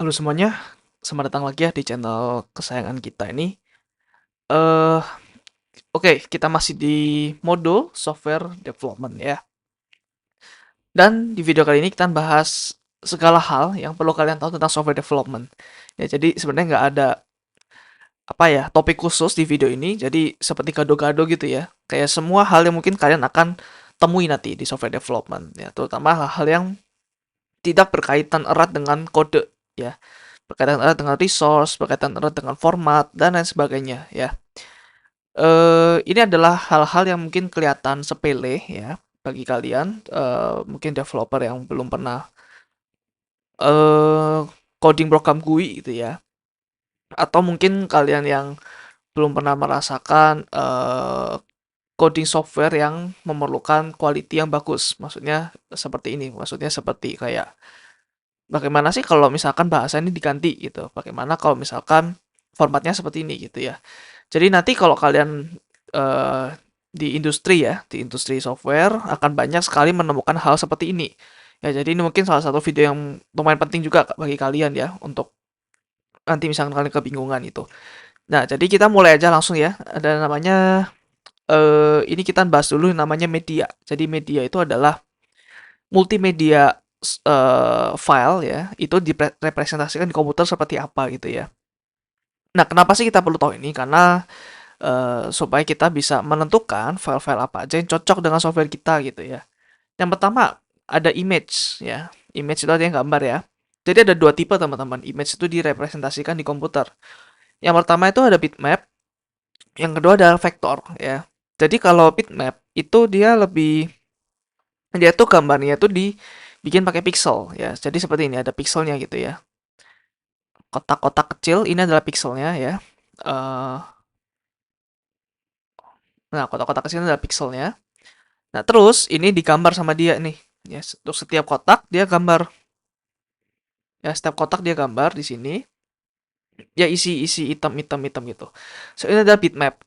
Halo semuanya, selamat datang lagi ya di channel kesayangan kita ini. Eh, oke, kita masih di mode software development ya. Dan di video kali ini kita bahas segala hal yang perlu kalian tahu tentang software development. Ya, jadi sebenarnya nggak ada apa ya topik khusus di video ini. Jadi seperti gado-gado gitu ya. Kayak semua hal yang mungkin kalian akan temui nanti di software development ya, terutama hal-hal yang tidak berkaitan erat dengan kode ya, berkaitan erat dengan resource, berkaitan erat dengan format dan lain sebagainya ya. Ini adalah hal-hal yang mungkin kelihatan sepele ya bagi kalian, mungkin developer yang belum pernah eh coding program GUI gitu ya, atau mungkin kalian yang belum pernah merasakan coding software yang memerlukan quality yang bagus. Maksudnya seperti ini, maksudnya seperti kayak bagaimana sih kalau misalkan bahasa ini diganti gitu, bagaimana kalau misalkan formatnya seperti ini gitu ya. Jadi nanti kalau kalian eh, di industri ya, di industri software akan banyak sekali menemukan hal seperti ini. Ya, jadi ini mungkin salah satu video yang lumayan penting juga bagi kalian ya untuk nanti misalkan kalian kebingungan itu. Nah, jadi kita mulai aja langsung ya. Ada namanya ini kita bahas dulu namanya media. Jadi media itu adalah multimedia file ya, itu direpresentasikan di komputer seperti apa gitu ya. Nah, kenapa sih kita perlu tahu ini? Karena supaya kita bisa menentukan file-file apa aja yang cocok dengan software kita gitu ya. Yang pertama ada image ya. Image itu artinya gambar ya. Jadi ada dua tipe teman-teman. Image itu direpresentasikan di komputer. Yang pertama itu ada bitmap, yang kedua adalah vektor ya. Jadi kalau bitmap itu dia tuh gambarnya tuh dibikin pakai pixel ya. Jadi seperti ini ada pixelnya gitu ya. Kotak-kotak kecil ini adalah pixelnya ya. Eh, nah, kotak-kotak kecil ini adalah pixelnya. Nah, terus ini digambar sama dia nih. Ya, untuk setiap kotak dia gambar. Ya, setiap kotak dia gambar di sini. Ya, isi hitam gitu. So, ini adalah bitmap.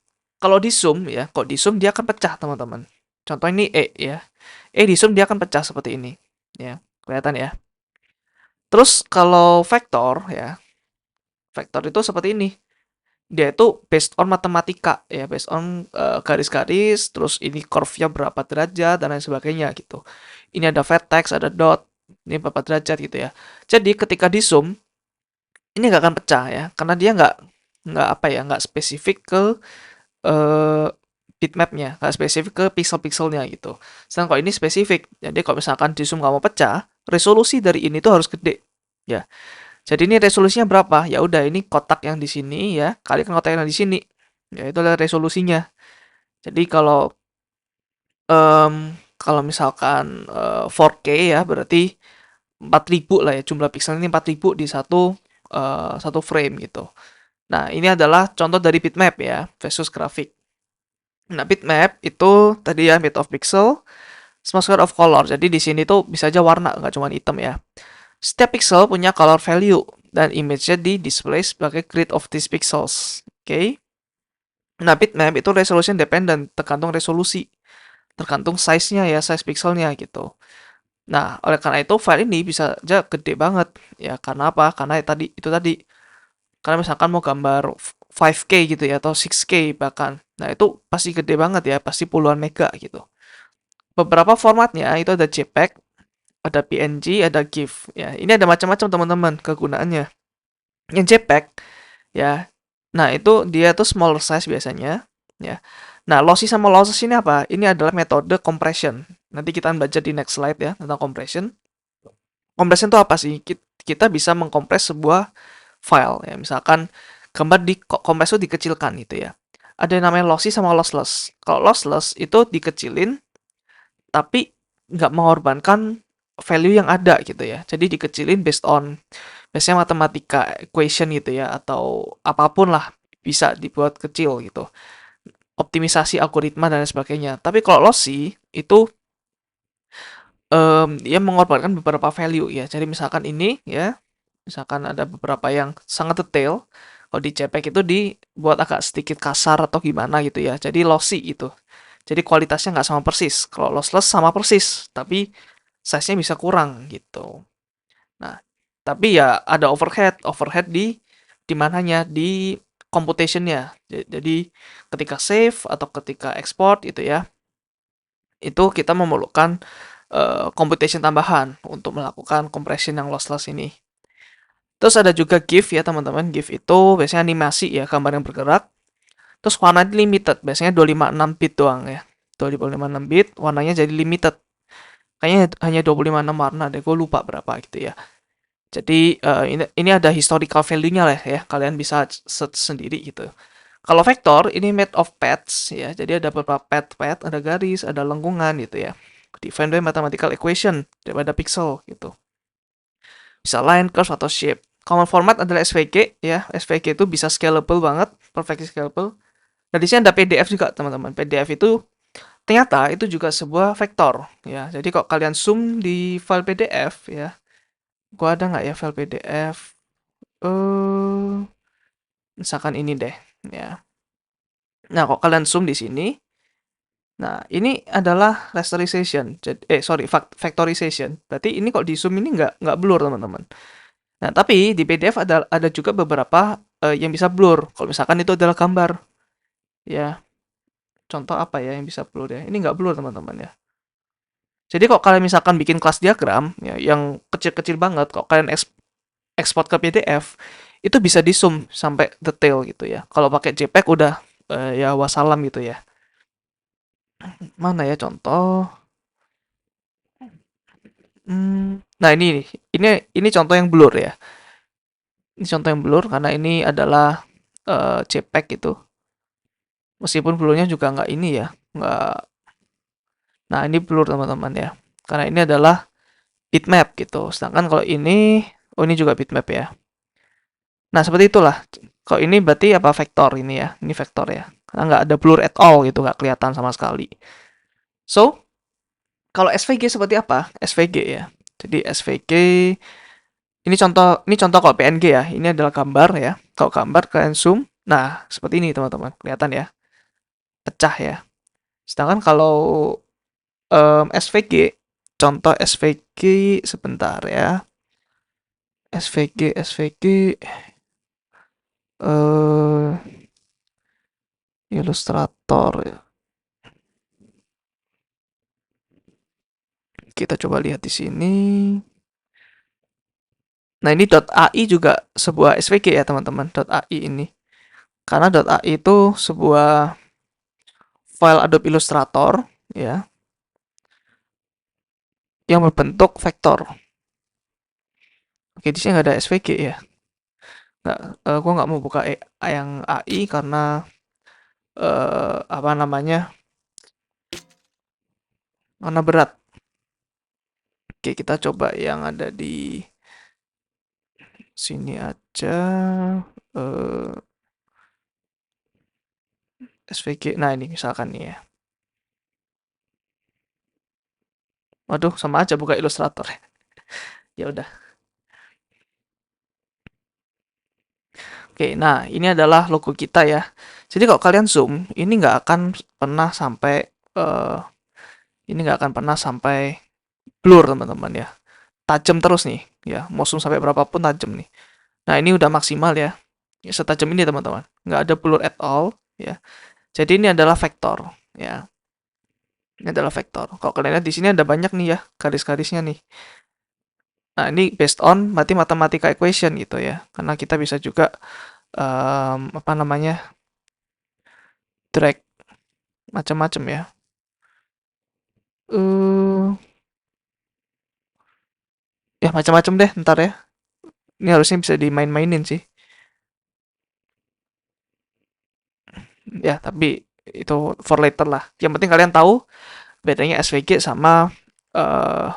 Kalau di zoom ya, kalau di zoom dia akan pecah, teman-teman. Contoh ini E ya. E di zoom dia akan pecah seperti ini. Ya, kelihatan ya. Terus kalau vektor ya, vektor itu seperti ini. Dia itu based on matematika ya, based on garis-garis, terus ini curve-nya berapa derajat dan lain sebagainya gitu. Ini ada vertex, ada dot, ini berapa derajat gitu ya. Jadi ketika di zoom ini nggak akan pecah ya, karena dia nggak apa ya, nggak spesifik ke eh, bitmapnya, nggak spesifik ke pixel-pixelnya gitu. Sedangkan kalau ini spesifik, jadi kalau misalkan di zoom nggak mau pecah, resolusi dari ini tuh harus gede ya. Jadi ini resolusinya berapa? Ya udah ini kotak yang di sini ya, kalikan kotak yang di sini. Ya itu adalah resolusinya. Jadi kalau misalkan 4K ya berarti 4000 lah ya, jumlah pixel ini 4000 di satu frame gitu. Nah, ini adalah contoh dari bitmap ya versus grafik. Nah, bitmap itu tadi ya made of pixel, small square of color. Jadi di sini tuh bisa aja warna, nggak cuma hitam ya. Setiap pixel punya color value dan image-nya di display sebagai grid of these pixels. Oke. Okay? Nah, bitmap itu resolution dependent, tergantung resolusi, tergantung size-nya ya, size pixelnya gitu. Nah, oleh karena itu file ini bisa aja gede banget ya. Karena apa? Karena tadi. Karena misalkan mau gambar 5K gitu ya atau 6K bahkan. Nah, itu pasti gede banget ya, pasti puluhan mega gitu. Beberapa formatnya itu ada JPEG, ada PNG, ada GIF. Ya, ini ada macam-macam teman-teman kegunaannya. Yang JPEG ya. Nah, itu dia tuh smaller size biasanya ya. Nah, lossy sama lossless ini apa? Ini adalah metode compression. Nanti kita akan baca di next slide ya tentang compression. Compression itu apa sih? Kita bisa mengkompres sebuah file ya. Misalkan gambar di kompres itu dikecilkan gitu ya. Ada yang namanya lossy sama lossless. Kalau lossless itu dikecilin tapi nggak mengorbankan value yang ada gitu ya. Jadi dikecilin based on biasanya matematika equation gitu ya atau apapun lah bisa dibuat kecil gitu. Optimisasi algoritma dan lain sebagainya. Tapi kalau lossy itu dia mengorbankan beberapa value ya. Jadi misalkan ini ya, misalkan ada beberapa yang sangat detail, kalau di JPEG itu dibuat agak sedikit kasar atau gimana gitu ya. Jadi lossy itu. Jadi kualitasnya nggak sama persis. Kalau lossless sama persis, tapi size-nya bisa kurang gitu. Nah, Tapi ya ada overhead di mananya, di computation-nya. Jadi ketika save atau ketika export itu ya, itu kita memerlukan computation tambahan untuk melakukan compression yang lossless ini. Terus ada juga GIF ya teman-teman. GIF itu biasanya animasi ya, gambar yang bergerak. Terus warnanya limited, biasanya 256 bit doang ya. 256 bit, warnanya jadi limited. Kayaknya hanya 256 warna deh, gue lupa berapa gitu ya. Jadi ini ada historical value-nya lah ya, kalian bisa search sendiri gitu. Kalau vektor ini made of paths ya, jadi ada beberapa path, ada garis, ada lengkungan gitu ya. Defined by mathematical equation daripada pixel gitu. Bisa line, curve atau shape. Common format adalah SVG ya. SVG itu bisa scalable banget, perfectly scalable. Nah, di sini ada PDF juga, teman-teman. PDF itu ternyata itu juga sebuah vektor ya. Jadi kalau kalian zoom di file PDF ya, gua ada nggak ya file PDF? Misalkan ini deh ya. Nah, kalau kalian zoom di sini, nah ini adalah rasterization. Factorization. Berarti ini kalau di zoom ini nggak blur, teman-teman. Nah, tapi di PDF ada juga beberapa yang bisa blur. Kalau misalkan itu adalah gambar, ya. Contoh apa ya yang bisa blur ya? Ini nggak blur, teman-teman ya. Jadi kalau kalian misalkan bikin kelas diagram ya, yang kecil-kecil banget, kalau kalian ekspor ke PDF, itu bisa di zoom sampai detail gitu ya. Kalau pakai JPEG udah ya wassalam gitu ya. Mana ya contoh? Nah ini contoh yang blur ya. Ini contoh yang blur karena ini adalah JPEG gitu. Meskipun blurnya juga nggak ini ya, nggak. Nah ini blur teman-teman ya. Karena ini adalah bitmap gitu. Sedangkan kalau ini, oh ini juga bitmap ya. Nah seperti itulah. Kalau ini berarti apa vektor ini ya? Ini vektor ya. Karena nggak ada blur at all gitu, nggak kelihatan sama sekali. So kalau SVG seperti apa? SVG ya. Jadi SVG ini contoh kalau PNG ya. Ini adalah gambar ya. Kalau gambar kalian zoom, nah seperti ini teman-teman. Kelihatan ya. Pecah ya. Sedangkan kalau SVG, contoh SVG sebentar ya. SVG Illustrator ya. Kita coba lihat di sini. Nah, ini .ai juga sebuah SVG ya, teman-teman. .ai ini. Karena .ai itu sebuah file Adobe Illustrator ya, yang berbentuk vektor. Oke, di sini nggak ada SVG ya. Nggak, gue nggak mau buka yang AI karena apa namanya? Karena berat. Oke, kita coba yang ada di sini aja. SVG. Nah, ini misalkan nih ya. Waduh, sama aja buka Illustrator. Ya udah. Oke, nah ini adalah logo kita ya. Jadi kalau kalian zoom, ini nggak akan pernah sampai eh, ini nggak akan pernah sampai blur teman-teman ya. Tajam terus nih ya. Mau zoom sampai berapapun tajam nih. Nah ini udah maksimal ya. Ya, setajam ini teman-teman. Nggak ada blur at all ya. Jadi ini adalah vektor ya. Ini adalah vektor. Kalau kalian lihat di sini ada banyak nih ya garis-garisnya nih. Nah ini based on berarti matematika equation gitu ya. Karena kita bisa juga apa namanya drag macam-macam ya. eh ya macam-macam deh ntar ya. Ini harusnya bisa dimain-mainin sih. Ya, tapi itu for later lah. Yang penting kalian tahu bedanya SVG sama eh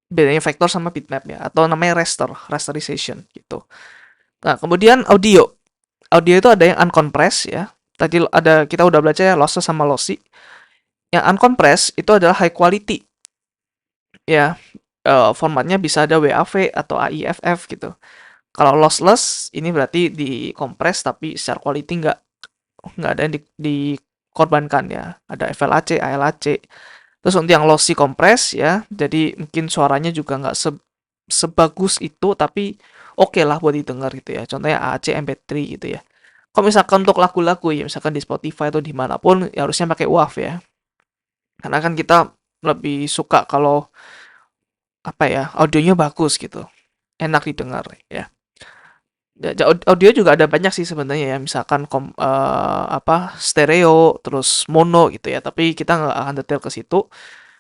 bedanya vektor sama bitmap ya, atau namanya rasterization gitu. Nah, kemudian audio. Audio itu ada yang uncompressed ya. Tadi ada kita udah belajar ya lossless sama lossy. Yang uncompressed itu adalah high quality ya. Formatnya bisa ada WAV atau AIFF gitu. Kalau lossless ini berarti dikompres tapi secara quality nggak ada yang dikorbankan ya. Ada FLAC, ALAC, Terus untuk yang lossy compress ya, jadi mungkin suaranya juga nggak sebagus itu, tapi oke lah buat didengar gitu ya. Contohnya AAC MP3 gitu ya. Kalau misalkan untuk lagu-lagu ya, misalkan di Spotify atau dimanapun, ya harusnya pakai WAV ya. Karena kan kita lebih suka kalau apa ya, audionya bagus gitu, enak didengar ya. Audio juga ada banyak sih sebenarnya ya, misalkan apa stereo, terus mono gitu ya. Tapi kita nggak akan detail ke situ.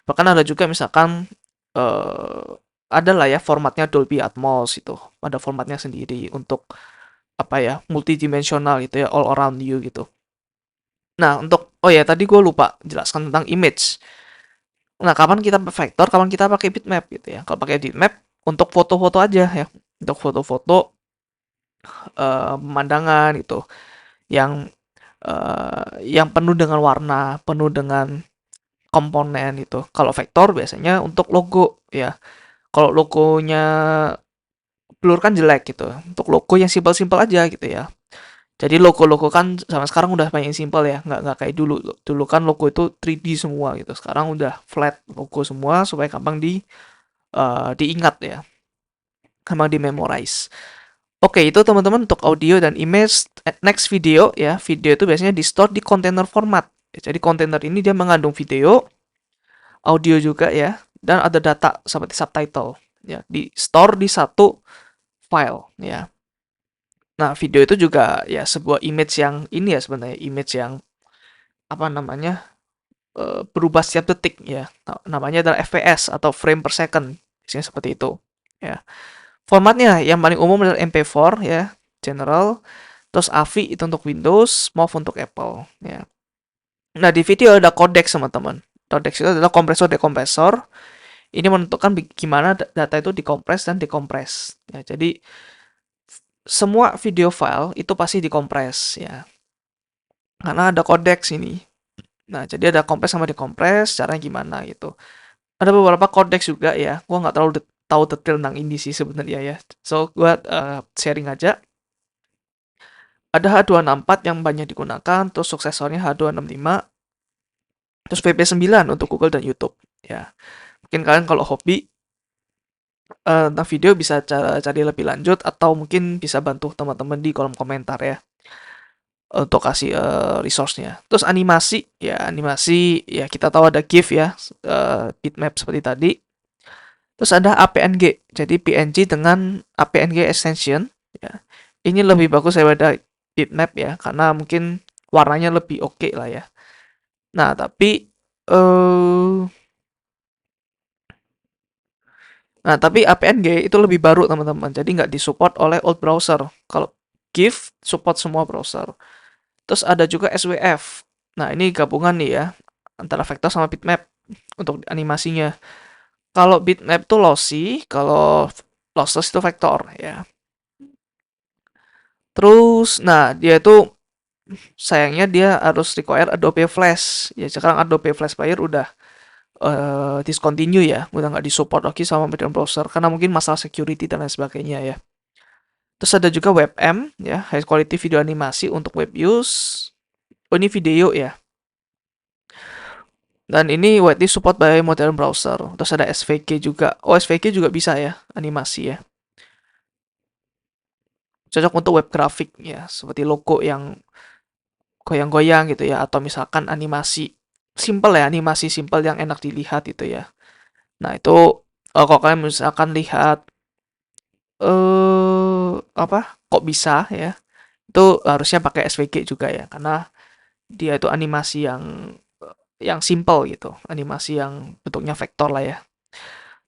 Bahkan ada juga misalkan eh ada lah ya formatnya Dolby Atmos itu, ada formatnya sendiri untuk apa ya multidimensional gitu ya, all around you gitu. Nah untuk oh ya tadi gue lupa jelaskan tentang image. Nah kapan kita vektor, kapan kita pakai bitmap gitu ya. Kalau pakai bitmap untuk foto-foto aja ya, untuk foto-foto pemandangan gitu yang penuh dengan warna, penuh dengan komponen itu. Kalau vektor biasanya untuk logo ya. Kalau logonya blur kan jelek gitu. Untuk logo yang simpel-simpel aja gitu ya. Jadi logo-logo kan sama sekarang udah banyak yang simpel ya, nggak kayak dulu. Dulu kan logo itu 3D semua gitu. Sekarang udah flat logo semua supaya gampang diingat ya, gampang di memorize. Oke, itu teman-teman untuk audio dan image. Next video ya, video itu biasanya di store di container format. Jadi kontainer ini dia mengandung video, audio juga ya, dan ada data seperti subtitle ya, di store di satu file ya. Nah, video itu juga ya sebuah image yang ini ya sebenarnya image yang apa namanya berubah setiap detik ya. Namanya adalah FPS atau frame per second, biasanya seperti itu ya. Formatnya yang paling umum adalah MP4 ya, general. Terus AVI itu untuk Windows, MOV untuk Apple ya. Nah, di video ada codec teman-teman. Codec itu adalah kompresor dekompresor. Ini menentukan gimana data itu dikompres dan dekompres. Ya, jadi semua video file itu pasti dikompres ya. Karena ada codec sini. Nah, jadi ada kompres sama dekompres, caranya gimana gitu. Ada beberapa codec juga ya. Gua nggak terlalu tahu detail tentang ini sih sebenarnya ya. So, gua sharing aja. Ada H264 yang banyak digunakan, terus suksesornya H265, terus VP9 untuk Google dan YouTube ya. Mungkin kalian kalau hobi tentang video bisa cari lebih lanjut atau mungkin bisa bantu teman-teman di kolom komentar ya untuk kasih resource-nya. Terus animasi ya kita tahu ada GIF ya, bitmap seperti tadi. Terus ada APNG, jadi PNG dengan APNG extension ya. Ini lebih bagus daripada bitmap ya, karena mungkin warnanya lebih oke lah ya. Nah, tapi APNG itu lebih baru teman-teman, jadi nggak disupport oleh old browser. Kalau GIF support semua browser. Terus ada juga SWF. Nah, ini gabungan nih ya, antara vektor sama bitmap untuk animasinya. Kalau bitmap itu lossy, kalau lossless itu vektor ya. Terus, nah dia itu sayangnya dia harus require Adobe Flash. Ya sekarang Adobe Flash Player udah discontinue ya, udah nggak disupport lagi sama modern browser karena mungkin masalah security dan lain sebagainya ya. Terus ada juga WebM ya, high quality video animasi untuk web use. Oh ini video ya. Dan ini widely support by modern browser. Terus ada SVG juga. Oh SVG juga bisa ya, animasi ya. Cocok untuk web grafik ya, seperti logo yang goyang-goyang gitu ya, atau misalkan animasi simple ya, animasi simple yang enak dilihat gitu ya. Nah itu kalau kalian misalkan lihat apa kok bisa ya, itu harusnya pakai SVG juga ya, karena dia itu animasi yang simple gitu, animasi yang bentuknya vektor lah ya.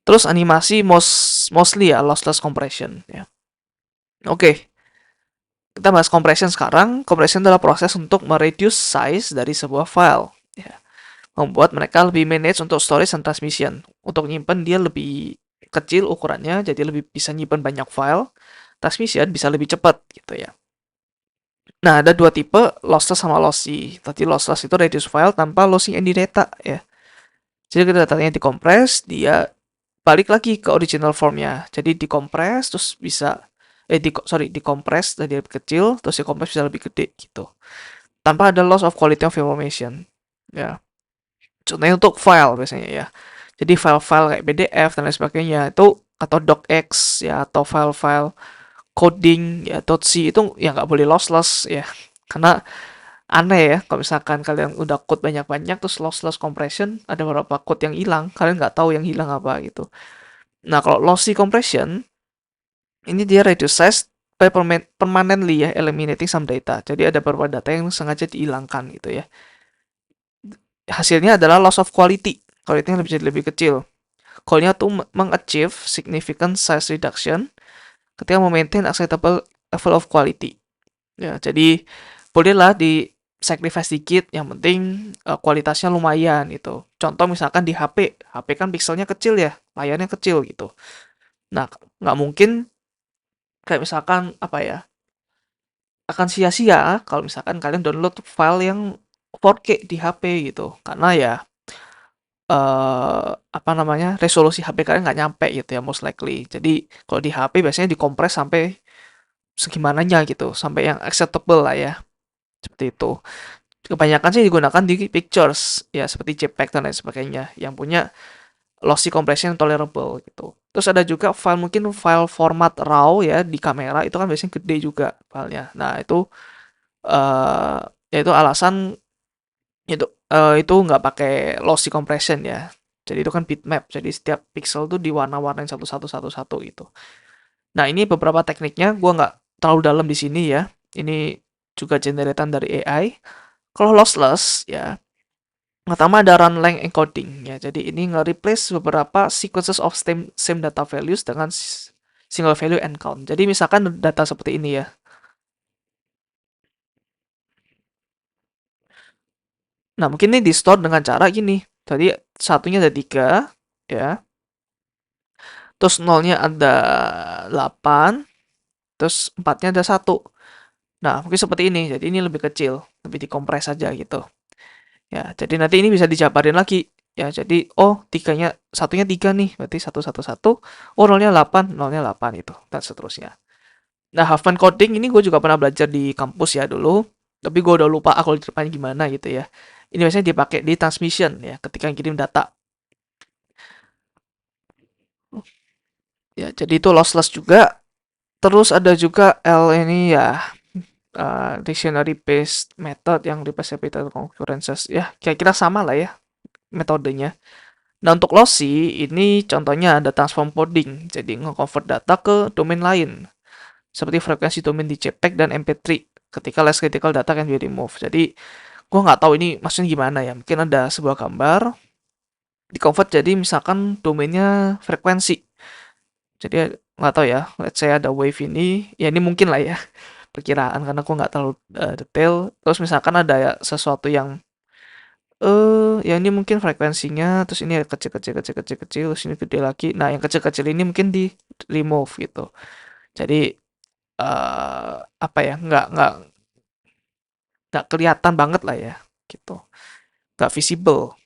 Terus animasi mostly ya lossless compression ya. Oke, kita bahas compression sekarang. Compression adalah proses untuk mereduce size dari sebuah file ya. Membuat mereka lebih manage untuk storage dan transmission. Untuk nyimpen dia lebih kecil ukurannya, jadi lebih bisa nyimpen banyak file. Transmission bisa lebih cepat gitu ya. Nah, ada dua tipe, lossless sama lossy. Tadi lossless itu reduce file tanpa losing any data ya. Jadi kita datanya dikompres, dia balik lagi ke original formnya. Jadi dikompres terus bisa dikompres dari lebih kecil terus dikompres bisa lebih gede gitu. Tanpa ada loss of quality of information. Ya. Contohnya untuk file biasanya ya. Jadi file-file kayak PDF dan lain sebagainya itu atau docx ya atau file-file coding ya .c itu ya nggak boleh lossless ya. Karena aneh ya kalau misalkan kalian udah code banyak-banyak terus lossless compression ada beberapa code yang hilang, kalian nggak tahu yang hilang apa gitu. Nah, kalau lossy compression ini dia reduce size by permanently ya eliminating some data. Jadi ada beberapa data yang sengaja dihilangkan gitu ya. Hasilnya adalah loss of quality. Quality-nya lebih jadi lebih kecil. Goalnya tuh mengachieve significant size reduction ketika memaintain acceptable level of quality. Ya, jadi bolehlah di sacrifice dikit, yang penting kualitasnya lumayan gitu. Contoh misalkan di HP, HP kan pixelnya kecil ya, layarnya kecil gitu. Nah, nggak mungkin kayak misalkan apa ya, akan sia-sia kalau misalkan kalian download file yang 4K di HP gitu, karena ya apa namanya, resolusi HP kalian nggak nyampe gitu ya most likely. Jadi kalau di HP biasanya dikompres sampai segimananya gitu, sampai yang acceptable lah ya, seperti itu. Kebanyakan sih digunakan di pictures ya seperti JPEG dan lain sebagainya yang punya lossy compression tolerable gitu. Terus ada juga file mungkin file format RAW ya di kamera itu kan biasanya gede juga filenya. Nah, eh yaitu alasan itu nggak pakai lossy compression ya. Jadi itu kan bitmap. Jadi setiap pixel tuh diwarna-warnain satu-satu gitu. Nah, ini beberapa tekniknya gua nggak terlalu dalam di sini ya. Ini juga generatan dari AI. Kalau lossless ya, pertama ada run length encoding ya. Jadi ini nge-replace beberapa sequences of same data values dengan single value encount. Jadi misalkan data seperti ini ya. Nah, mungkin ini di-store dengan cara gini. Jadi satunya ada 3 ya. Terus nolnya ada 8, terus 4-nya ada 1. Nah, mungkin seperti ini. Jadi ini lebih kecil, lebih dikompres saja gitu. Ya, jadi nanti ini bisa dijabarin lagi. Ya, jadi oh tiganya satunya 3 nih, berarti 1 1 1. Oh, nolnya 8, nolnya 8 itu dan seterusnya. Nah, Huffman coding ini gue juga pernah belajar di kampus ya dulu, tapi gue udah lupa aku di depannya gimana gitu ya. Ini biasanya dipakai di transmission ya, ketika kirim data. Ya, jadi itu lossless juga. Terus ada juga L ini ya, dictionary based method yang replace repeated concurrences. Ya, kira-kira sama lah ya metodenya. Nah, untuk lossy ini contohnya ada transform coding. Jadi nge-convert data ke domain lain. Seperti frekuensi domain di JPEG dan MP3 ketika less critical data can be removed. Jadi, gue nggak tahu ini maksudnya gimana ya. Mungkin ada sebuah gambar di-convert jadi misalkan domainnya frekuensi. Jadi nggak tahu ya, let's say ada wave ini, ya ini mungkin lah ya perkiraan karena aku nggak terlalu detail. Terus misalkan ada ya sesuatu yang ya ini mungkin frekuensinya, terus ini kecil kecil kecil kecil kecil, terus ini gede lagi. Nah, yang kecil-kecil ini mungkin di remove gitu. Jadi apa ya? Nggak kelihatan banget lah ya, gitu. Nggak visible.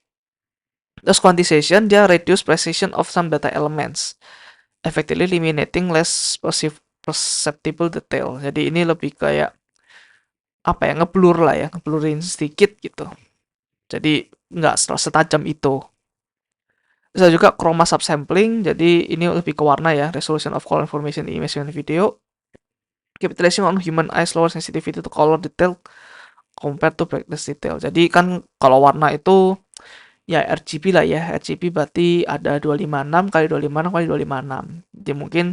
Terus quantization dia reduce precision of some data elements, effectively eliminating less perceptible detail. Jadi ini lebih kayak apa ya? Ngeblur lah ya, ngeblurin sedikit gitu. Jadi nggak setajam itu. Bisa juga chroma subsampling, jadi ini lebih ke warna ya, resolution of color information in image and video. Capitalizing on human eyes lower sensitivity to color detail compared to brightness detail. Jadi kan kalau warna itu ya RGB lah ya, RGB berarti ada 256 kali 256 kali 256. Jadi mungkin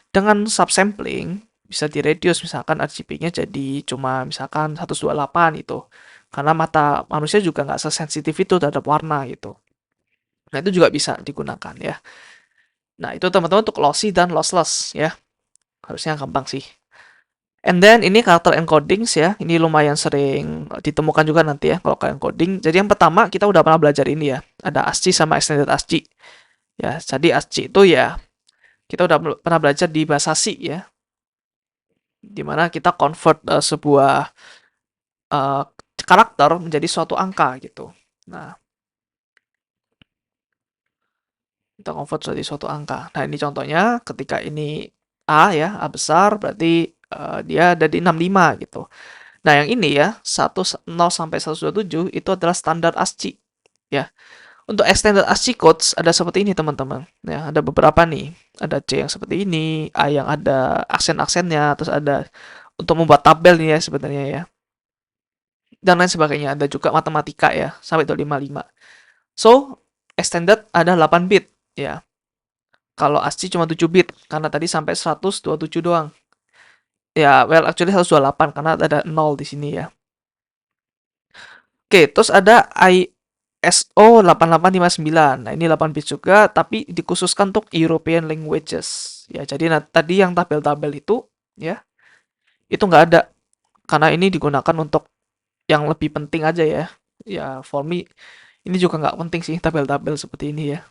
dengan subsampling bisa di-reduce misalkan RGB-nya jadi cuma misalkan 128 itu. Karena mata manusia juga nggak sesensitif itu terhadap warna gitu. Nah, itu juga bisa digunakan ya. Nah, itu teman-teman untuk lossy dan lossless ya. Harusnya gampang sih. And then ini karakter encodings ya. Ini lumayan sering ditemukan juga nanti ya kalau kalian coding. Jadi yang pertama kita udah pernah belajar ini ya. Ada ASCII sama extended ASCII. Ya, jadi ASCII itu ya kita udah pernah belajar di bahasa C ya. Dimana kita convert sebuah uh, karakter menjadi suatu angka gitu. Nah, kita convert jadi suatu angka. Nah, ini contohnya ketika ini A ya, A besar berarti dia ada di 65 gitu. Nah, yang ini ya, 10 sampai 127 itu adalah standar ASCII ya. Untuk extended ASCII codes ada seperti ini teman-teman. Ya, ada beberapa nih. Ada C yang seperti ini, A yang ada aksen-aksennya, terus ada untuk membuat tabel nih ya sebenarnya ya. Dan lain sebagainya. Ada juga matematika ya, sampai 255. So, extended ada 8 bit ya. Kalau ASCII cuma 7 bit karena tadi sampai 127 doang. Ya, well actually 128 karena ada 0 di sini ya. Oke, terus ada ISO 8859. Nah, ini 8 bit juga, tapi dikhususkan untuk European languages. Ya, jadi tadi yang tabel-tabel itu, ya, itu nggak ada. Karena ini digunakan untuk yang lebih penting aja ya. Ya, for me, ini juga nggak penting sih tabel-tabel seperti ini ya.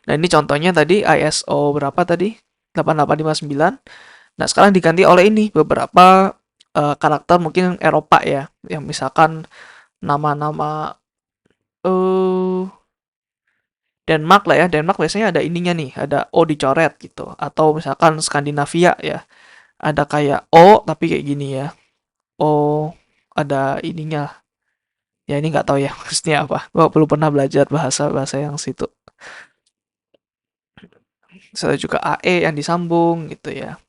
Nah, ini contohnya tadi ISO berapa tadi? 8859. Nah, sekarang diganti oleh ini beberapa karakter mungkin Eropa ya, yang misalkan nama-nama eh Denmark lah ya. Denmark biasanya ada ininya nih, ada O dicoret gitu. Atau misalkan Skandinavia ya, ada kayak O tapi kayak gini ya. O ada ininya. Ya ini nggak tahu ya maksudnya apa. Gua belum pernah belajar bahasa-bahasa yang situ. Saya juga AE yang disambung gitu ya.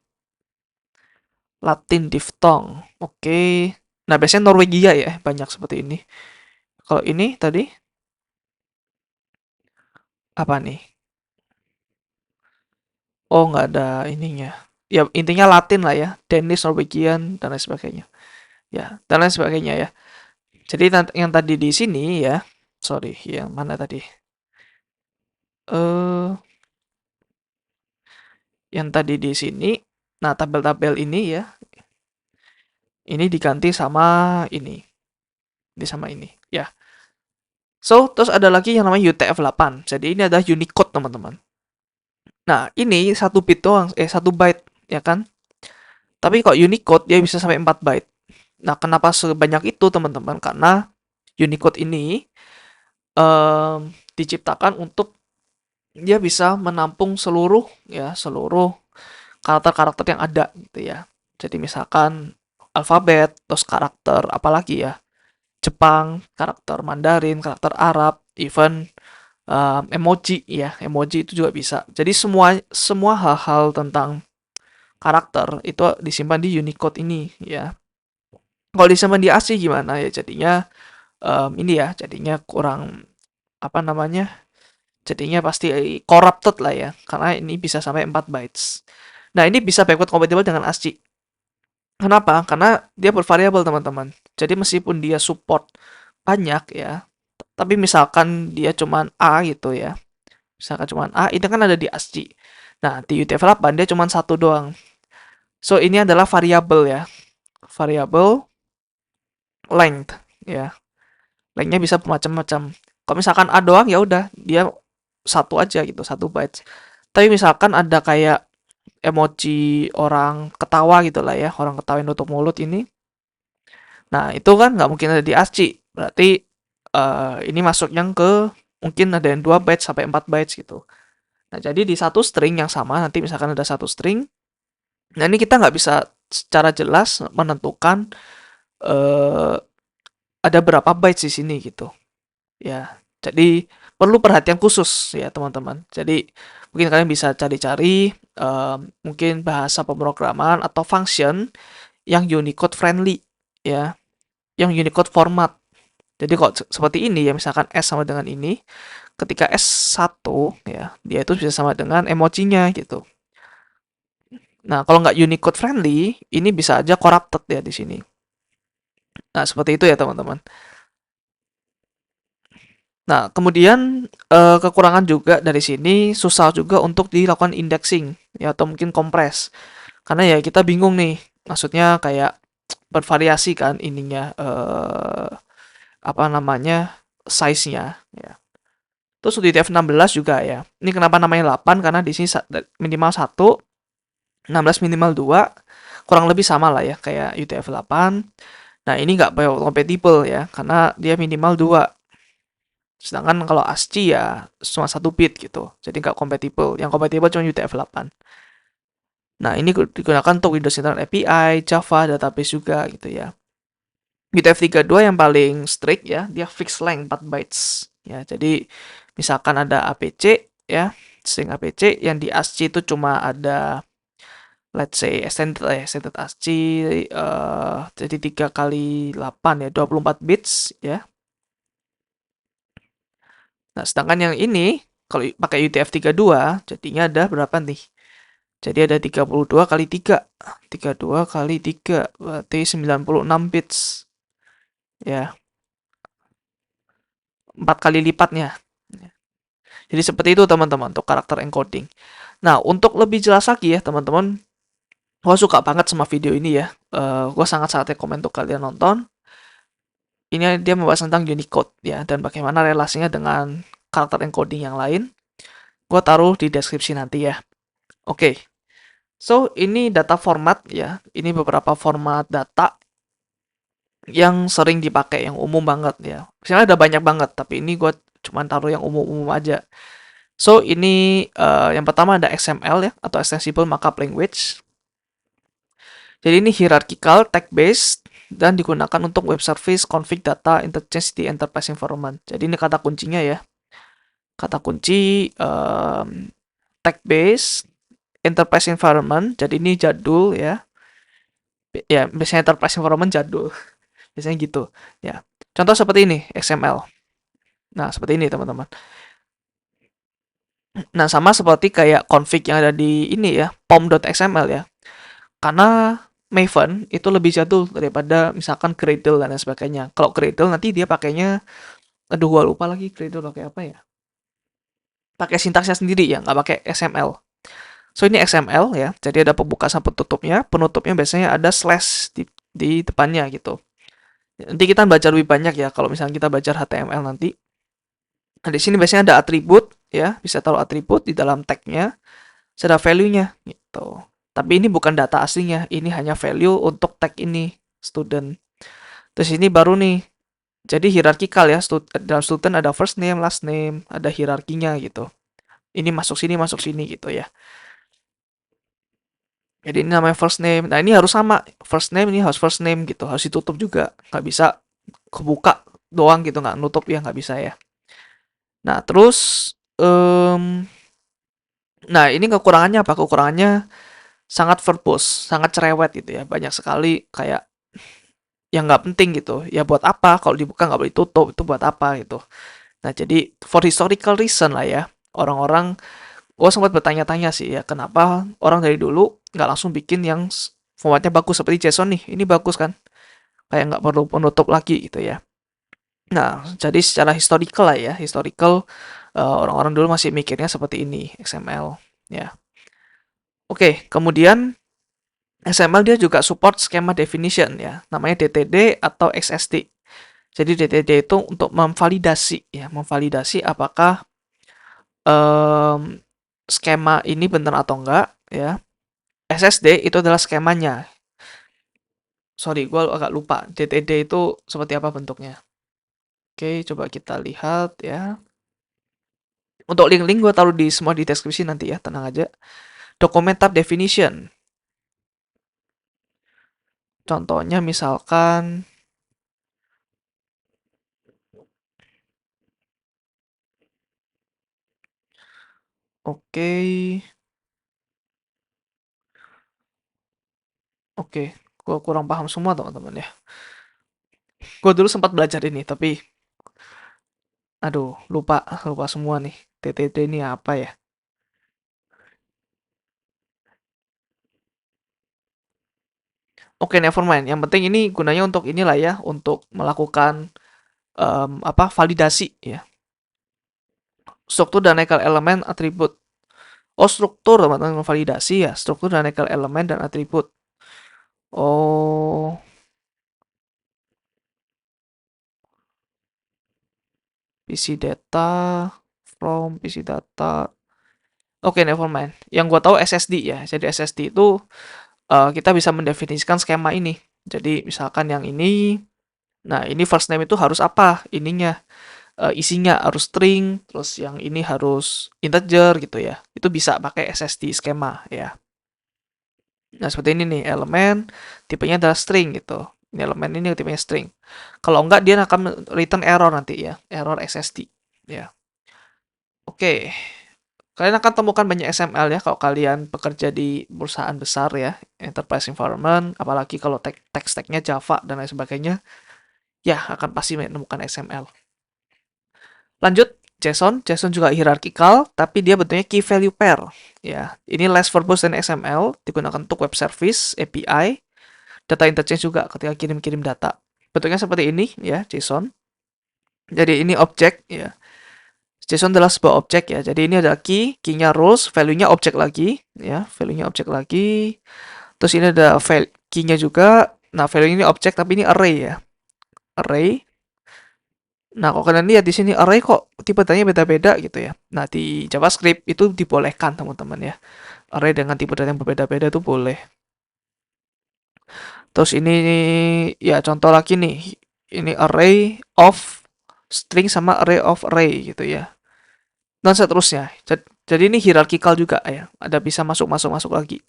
Latin diphthong. Oke. Nah, biasanya Norwegia ya, banyak seperti ini. Kalau ini tadi apa nih? Oh, nggak ada ininya. Ya, intinya Latin lah ya. Danish, Norwegian, dan lain sebagainya. Ya, dan lain sebagainya ya. Jadi yang tadi di sini ya, sorry, yang mana tadi? Eh, yang tadi di sini, nah tabel-tabel ini ya, ini diganti sama ini sama ini. Ya, so terus ada lagi yang namanya UTF-8. Jadi ini ada Unicode teman-teman. Nah ini satu bit doang, satu byte ya kan? Tapi kok Unicode dia bisa sampai 4 byte. Nah kenapa sebanyak itu teman-teman? Karena Unicode ini diciptakan untuk dia bisa menampung seluruh karakter-karakter yang ada gitu ya. Jadi misalkan alfabet, terus karakter apalagi ya, Jepang, karakter Mandarin, karakter Arab, even emoji ya, emoji itu juga bisa. Jadi semua semua hal-hal tentang karakter itu disimpan di Unicode ini ya. Kalau disimpan di ASCII gimana ya? Jadinya ini ya, jadinya kurang apa namanya? Jadinya pasti corrupted lah ya, karena ini bisa sampai 4 bytes. Nah, ini bisa backward compatible dengan ASCII. Kenapa? Karena dia bervariabel, teman-teman. Jadi meskipun dia support banyak ya, tapi misalkan dia cuman A gitu ya. Misalkan cuman A, itu kan ada di ASCII. Nah, di UTF-8 dia cuman satu doang. So, ini adalah variabel ya. Variabel length ya. Lengthnya bisa macam-macam. Kalau misalkan A doang ya udah, dia satu aja gitu, satu bytes. Tapi misalkan ada kayak emoji orang ketawa gitu lah ya, orang ketawa yang nutup mulut ini. Nah, itu kan nggak mungkin ada di ASCII. Berarti ini masuknya ke mungkin ada yang 2 bytes sampai 4 bytes gitu. Nah, jadi di satu string yang sama, nanti misalkan ada satu string, nah ini kita nggak bisa secara jelas menentukan eh, ada berapa bytes di sini gitu. Ya, jadi perlu perhatian khusus ya teman-teman. Jadi mungkin kalian bisa cari-cari mungkin bahasa pemrograman atau function yang Unicode friendly ya, yang Unicode format. Jadi kok seperti ini ya, misalkan S sama dengan ini, ketika S1 ya, dia itu bisa sama dengan emojinya gitu. Nah, kalau nggak Unicode friendly, ini bisa aja corrupted ya di sini. Nah, seperti itu ya teman-teman. Nah, kemudian kekurangan juga dari sini susah juga untuk dilakukan indexing ya atau mungkin kompres. Karena ya kita bingung nih. Maksudnya kayak bervariasi kan ininya apa namanya size-nya ya. Terus di TF16 juga ya. Ini kenapa namanya 8 karena di sini minimal 1, 16 minimal 2, kurang lebih sama lah ya kayak UTF-8. Nah, ini nggak compatible ya karena dia minimal 2. Sedangkan kalau ASCII ya cuma 1 bit gitu. Jadi nggak compatible. Yang compatible cuma UTF-8. Nah, ini digunakan untuk Windows Internet API, Java, database juga gitu ya. UTF-32 yang paling strict ya, dia fixed length 4 bytes. Ya, jadi misalkan ada APC ya, string APC yang di ASCII itu cuma ada let's say extended ASCII jadi 3 kali 8 ya, 24 bits ya. Nah, sedangkan yang ini kalau pakai UTF-32 jadinya ada berapa nih? Jadi ada 32 kali 3. 32 kali 3 berarti 96 bits. Ya, 4 kali lipatnya. Jadi seperti itu teman-teman untuk karakter encoding. Nah, untuk lebih jelas lagi ya teman-teman, gue suka banget sama video ini ya. Gue sangat-sangat rekomen untuk kalian nonton. Ini dia membahas tentang Unicode ya, dan bagaimana relasinya dengan karakter encoding yang lain. Gue taruh di deskripsi nanti ya. Oke, so ini data format ya. Ini beberapa format data yang sering dipakai, yang umum banget ya. Misalnya ada banyak banget, tapi ini gue cuma taruh yang umum-umum aja. So, ini yang pertama ada XML ya, atau Extensible Markup Language. Jadi ini hierarchical, text-based, dan digunakan untuk web service, config data, interchange di enterprise environment. Jadi ini kata kuncinya ya. Kata kunci text-based, enterprise environment, jadi ini jadul ya. Ya, biasanya enterprise environment jadul. Biasanya gitu. Ya. Contoh seperti ini, XML. Nah, seperti ini teman-teman. Nah, sama seperti kayak config yang ada di ini ya, pom.xml ya. Karena Maven itu lebih jadul daripada misalkan Gradle dan lain sebagainya. Kalau Gradle nanti dia pakainya, aduh gua lupa lagi Gradle pakai apa ya. Pakai sintaksnya sendiri ya, nggak pakai XML. So ini XML ya, jadi ada pembuka sama penutupnya. Penutupnya biasanya ada slash di depannya gitu. Nanti kita baca lebih banyak ya, kalau misalnya kita baca HTML nanti. Nah, di sini biasanya ada atribut ya, bisa taruh atribut di dalam tag-nya, ada value-nya gitu. Tapi ini bukan data aslinya, ini hanya value untuk tag ini, student. Terus ini baru nih, jadi hierarchical ya, dalam student ada first name, last name, ada hierarkinya gitu. Ini masuk sini gitu ya. Jadi ini namanya first name. Nah ini harus sama, first name ini harus first name gitu, harus ditutup juga. Nggak bisa kebuka doang gitu, nggak nutup ya, nggak bisa ya. Nah terus, nah ini kekurangannya apa? Kekurangannya sangat verbose, sangat cerewet gitu ya. Banyak sekali kayak yang nggak penting gitu. Ya buat apa? Kalau dibuka nggak boleh tutup, itu buat apa gitu. Nah jadi for historical reason lah ya. Orang-orang, gue sempat bertanya-tanya sih ya, kenapa orang dari dulu nggak langsung bikin yang formatnya bagus seperti JSON nih. Ini bagus kan? Kayak nggak perlu penutup lagi gitu ya. Nah, jadi secara historical lah ya, historical orang-orang dulu masih mikirnya seperti ini, XML ya. Oke, kemudian XML dia juga support schema definition ya, namanya DTD atau XSD. Jadi DTD itu untuk memvalidasi ya, memvalidasi apakah skema ini benar atau enggak ya. SSD itu adalah skemanya. Sorry, gue agak lupa. DTD itu seperti apa bentuknya. Oke, coba kita lihat ya. Untuk link-link gue taruh di semua di deskripsi nanti ya, tenang aja. Document type definition. Contohnya misalkan, oke, oke, gue kurang paham semua teman-teman ya. Gue dulu sempat belajar ini, tapi aduh, lupa semua nih. TTD ini apa ya? Oke, nevermind. Yang penting ini gunanya untuk inilah ya, untuk melakukan apa validasi ya. Struktur dan legal elemen atribut. Oh, struktur teman-teman validasi ya, struktur dan legal elemen dan atribut. Oh, PC data from PC data. Oke, nevermind. Yang gue tahu SSD ya. Jadi SSD itu kita bisa mendefinisikan skema ini. Jadi misalkan yang ini, nah ini first name itu harus apa? Ininya isinya harus string, terus yang ini harus integer gitu ya. Itu bisa pakai SSD skema ya. Nah seperti ini nih elemen, tipenya adalah string gitu. Ini elemen ini tipenya string. Kalau enggak dia akan return error nanti ya, error SSD ya. Oke. Kalian akan temukan banyak XML ya kalau kalian bekerja di perusahaan besar ya, enterprise environment, apalagi kalau tech stack-nya Java dan lain sebagainya, ya akan pasti menemukan XML. Lanjut, JSON. JSON juga hierarchical, tapi dia bentuknya key value pair. Ya, ini less verbose dan XML, digunakan untuk web service, API, data interchange juga ketika kirim-kirim data. Bentuknya seperti ini ya, JSON. Jadi ini objek ya. JSON adalah sebuah objek ya. Jadi ini adalah key-nya rules, value-nya objek lagi ya, value-nya objek lagi. Terus ini ada key-nya juga. Nah, value ini objek tapi ini array ya. Array. Nah, kalau kalian lihat di sini array kok tipe datanya beda-beda gitu ya. Nah, di JavaScript itu dibolehkan teman-teman ya. Array dengan tipe data yang berbeda-beda itu boleh. Terus ini ya contoh lagi nih. Ini array of string sama array of array gitu ya. Dan seterusnya. Jadi ini hierarchical juga ya. Ada bisa masuk lagi.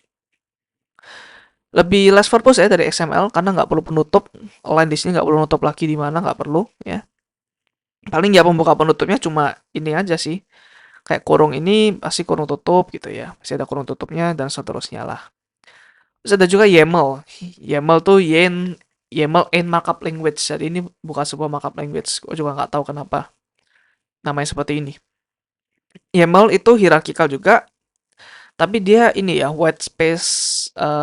Lebih less purpose ya dari XML karena nggak perlu penutup. Line di sini nggak perlu nutup lagi di mana, nggak perlu ya. Paling ya pembuka penutupnya cuma ini aja sih. Kayak kurung ini pasti kurung tutup gitu ya. Masih ada kurung tutupnya dan seterusnya lah. Terus ada juga YAML. YAML tuh YAML in markup language. Jadi ini bukan sebuah markup language. Gue juga nggak tahu kenapa namanya seperti ini. YAML itu hierarchical juga, tapi dia ini ya white space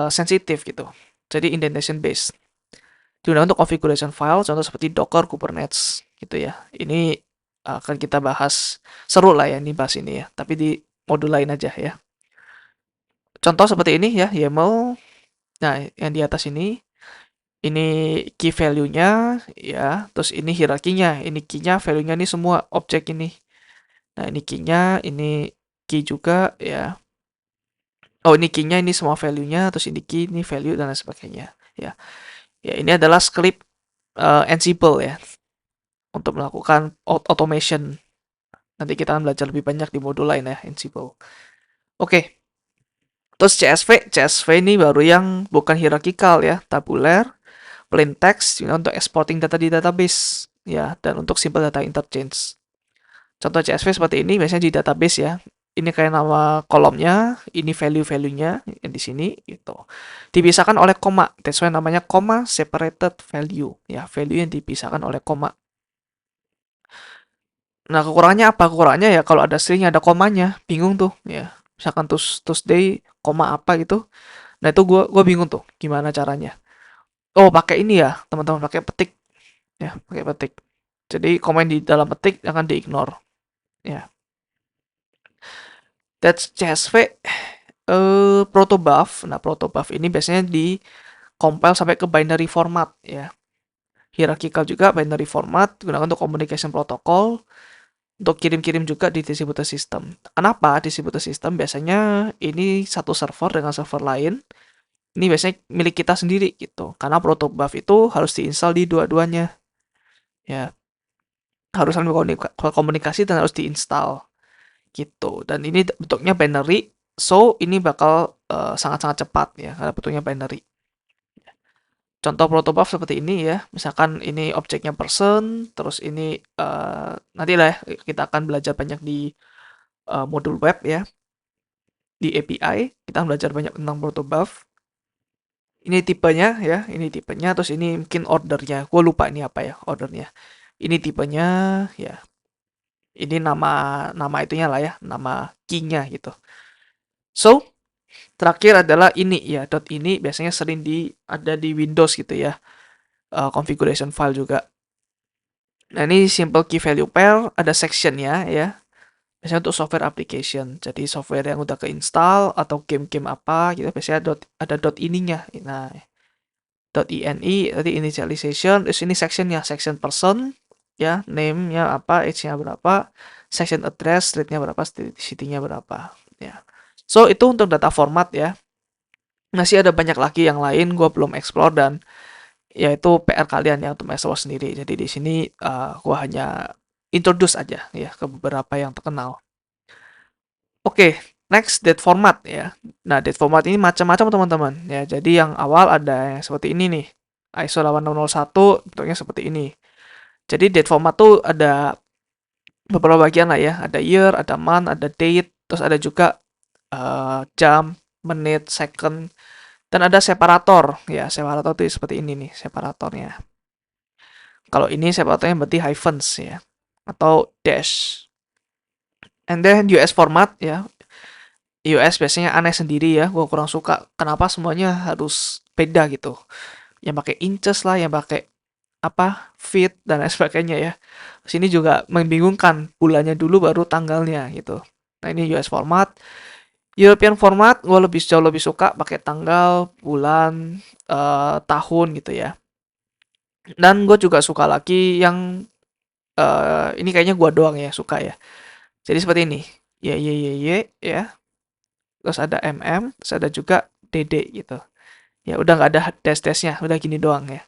sensitif gitu. Jadi indentation based. Digunakan untuk configuration file, contoh seperti Docker, Kubernetes gitu ya. Ini akan kita bahas, seru lah ya ini bahas ini ya, tapi di modul lain aja ya. Contoh seperti ini ya, YAML. Nah, yang di atas ini key value-nya ya, terus ini hierarkinya, ini key-nya, value-nya ini semua objek ini. Nah, ini key-nya, ini key juga ya. Oh, ini key-nya, ini semua value-nya, terus ini key, ini value dan lain sebagainya ya. Ya, ini adalah script Ansible ya untuk melakukan automation. Nanti kita akan belajar lebih banyak di modul lain ya, Ansible. Oke. Terus CSV ini baru yang bukan hierarchical ya, tabular, plain text untuk exporting data di database ya, dan untuk simple data interchange. Contoh CSV seperti ini biasanya di database ya. Ini kayak nama kolomnya, ini value-value-nya yang di sini gitu. Dipisahkan oleh koma. That's why namanya koma separated value ya, value yang dipisahkan oleh koma. Nah, kekurangannya apa? Kekurangannya ya kalau ada string ada komanya, bingung tuh ya. Misalkan Tuesday koma apa gitu. Nah, itu gua bingung tuh gimana caranya. Oh, pakai ini ya, teman-teman, pakai petik ya, pakai petik. Jadi komen di dalam petik akan di-ignore ya. That's CSV protobuf. Nah, protobuf ini biasanya di compile sampai ke binary format ya. Hierarchical juga binary format digunakan untuk communication protocol, untuk kirim-kirim juga di distributed system. Kenapa distributed system? Biasanya ini satu server dengan server lain. Ini biasanya milik kita sendiri gitu. Karena protobuf itu harus diinstal di dua-duanya. Ya, harus saling berkomunikasi dan harus diinstal gitu. Dan ini bentuknya binary, so ini bakal sangat-sangat cepat ya karena bentuknya binary. Contoh protobuf seperti ini ya, misalkan ini objeknya person, terus ini nanti lah ya, kita akan belajar banyak di modul web ya, di API kita belajar banyak tentang protobuf. Ini tipenya ya, ini tipenya, terus ini mungkin ordernya, gue lupa ini apa ya ordernya. Ini tipenya ya, ini nama itunya lah ya, nama key-nya gitu. So terakhir adalah ini ya, ini biasanya sering ada di Windows gitu ya, configuration file juga. Nah, ini simple key value pair, ada sectionnya ya. Biasanya untuk software application. Jadi software yang udah keinstall atau game-game apa gitu, biasanya ada ininya. Nah, .ini tadi initialization, terus ini sectionnya, section person ya, name-nya apa, age-nya berapa, section address, street-nya berapa, city-nya berapa ya. So, itu untuk data format ya. Masih ada banyak lagi yang lain, gue belum explore dan yaitu PR kalian ya untuk explore sendiri. Jadi di sini gue hanya introduce aja ya ke beberapa yang terkenal. Oke, next date format ya. Nah, date format ini macam-macam teman-teman ya. Jadi yang awal ada yang seperti ini nih. ISO 8601 bentuknya seperti ini. Jadi date format tuh ada beberapa bagian lah ya, ada year, ada month, ada date, terus ada juga jam, menit, second, dan ada separator. Ya, separator tuh seperti ini nih separatornya. Kalau ini separatornya berarti hyphens ya, atau dash. And then US format ya, US biasanya aneh sendiri ya, gue kurang suka. Kenapa semuanya harus beda gitu? Yang pakai inches lah, yang pakai apa feet dan lain sebagainya ya. Sini juga membingungkan, bulannya dulu baru tanggalnya gitu. Nah ini US format. European format gue jauh lebih suka pakai tanggal, bulan, tahun gitu ya. Dan gue juga suka lagi yang ini kayaknya gue doang ya suka ya. Jadi seperti ini. Y ya. Terus ada terus ada juga DD gitu. Ya udah nggak ada dash-dashnya, udah gini doang ya.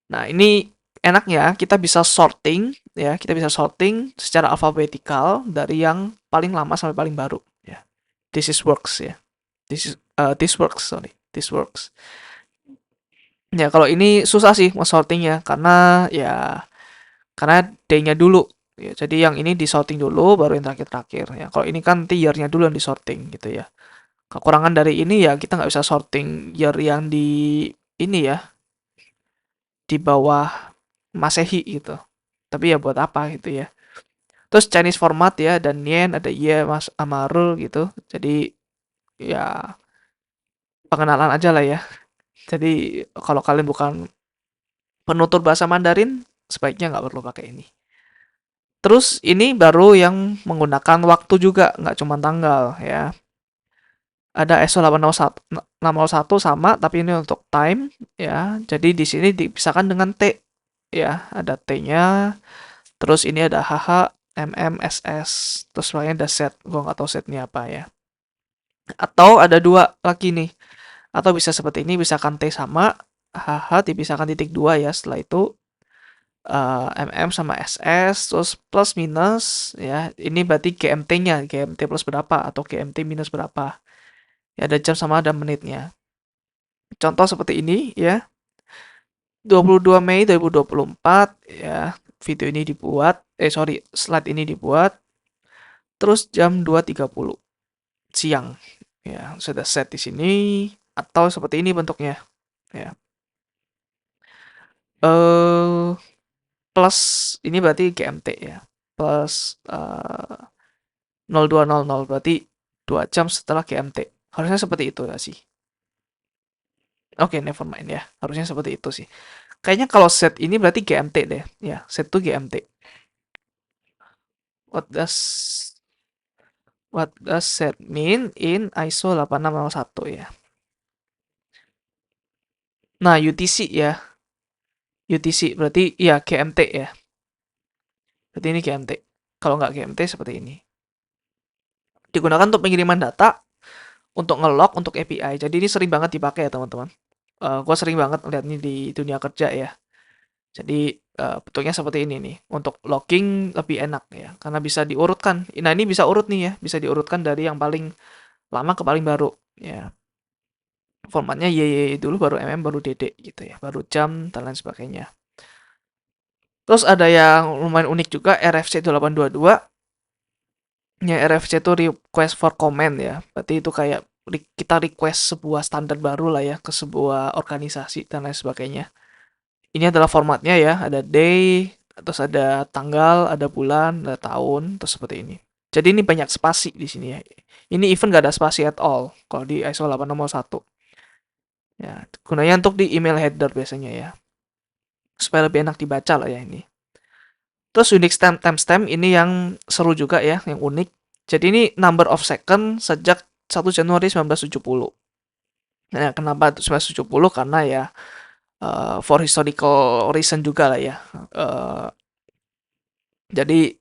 Nah ini enaknya kita bisa sorting ya, kita bisa sorting secara alfabetikal dari yang paling lama sampai paling baru ya. Works ya. This works, sorry. This works. Ya kalau ini susah sih mau sortingnya karena day-nya dulu. Ya, jadi yang ini disorting dulu baru yang terakhir-terakhir ya. Kalau ini kan tier-nya dulu yang disorting gitu ya. Kekurangan dari ini ya kita nggak bisa sorting year yang di ini ya, di bawah Masehi gitu. Tapi ya buat apa gitu ya. Terus Chinese format ya, dan Yen, ada Ye, Mas Amaru gitu. Jadi ya pengenalan aja lah ya. Jadi kalau kalian bukan penutur bahasa Mandarin, sebaiknya nggak perlu pakai ini. Terus ini baru yang menggunakan waktu juga, nggak cuma tanggal ya. Ada ISO 601 sama, tapi ini untuk time ya. Jadi di sini dipisahkan dengan T ya. Ada T-nya, terus ini ada HH, MM, SS, terus lainnya ada set. Gue nggak tahu setnya apa ya. Atau ada dua lagi nih. Atau bisa seperti ini, pisahkan T sama, HH dipisahkan titik dua ya. Setelah itu MM sama SS, terus plus minus ya. Ini berarti GMT-nya, GMT plus berapa atau GMT minus berapa. Ya ada jam sama ada menitnya. Contoh seperti ini ya. 22 Mei 2024 ya. Video ini dibuat, slide ini dibuat. Terus jam 2.30 siang. Ya, sudah set di sini atau seperti ini bentuknya ya. Eh plus ini berarti GMT ya. Plus 0200 berarti 2 jam setelah GMT. Harusnya seperti itu ya sih. Oke, never mind ya. Harusnya seperti itu sih. Kayaknya kalau set ini berarti GMT deh. Ya, set tuh GMT. What does what does set mean in ISO 8601 ya? Nah, UTC ya. UTC berarti ya GMT ya. Berarti ini GMT. Kalau nggak GMT seperti ini. Digunakan untuk pengiriman data, untuk nge-log, untuk API. Jadi ini sering banget dipakai ya teman-teman. Gue sering banget lihat ini di dunia kerja ya. Jadi bentuknya seperti ini nih. Untuk logging lebih enak ya, karena bisa diurutkan. Nah ini bisa urut nih ya, bisa diurutkan dari yang paling lama ke paling baru ya. Formatnya YY dulu, baru MM, baru DD gitu ya, baru jam dan lain sebagainya. Terus ada yang lumayan unik juga, RFC 822. Ya RFC itu request for comment ya. Berarti itu kayak kita request sebuah standar baru lah ya ke sebuah organisasi dan lain sebagainya. Ini adalah formatnya ya, ada day, terus ada tanggal, ada bulan, ada tahun, terus seperti ini. Jadi ini banyak spasi di sini ya. Ini even gak ada spasi at all kalau di ISO 8601. Ya, gunanya untuk di email header biasanya ya. Supaya lebih enak dibaca lah ya ini. Terus unique timestamp ini yang seru juga ya, yang unik. Jadi ini number of second sejak 1 Januari 1970. Nah, kenapa 1970? Karena ya for historical reason juga lah ya. Jadi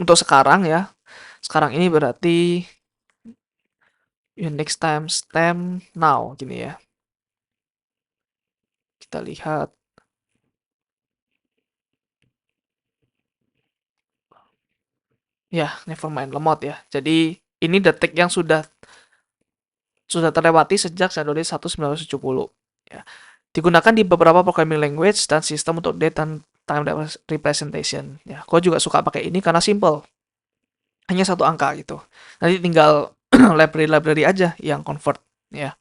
untuk sekarang ya, sekarang ini berarti unique timestamp now gini ya. Kita lihat. Ya, never mind, lemot ya. Jadi ini detik yang sudah terlewati sejak Januari 1970 ya. Digunakan di beberapa programming language dan sistem untuk date dan time representation. Ya, gue juga suka pakai ini karena simple, hanya satu angka gitu. Nanti tinggal library-library aja yang convert. Ya,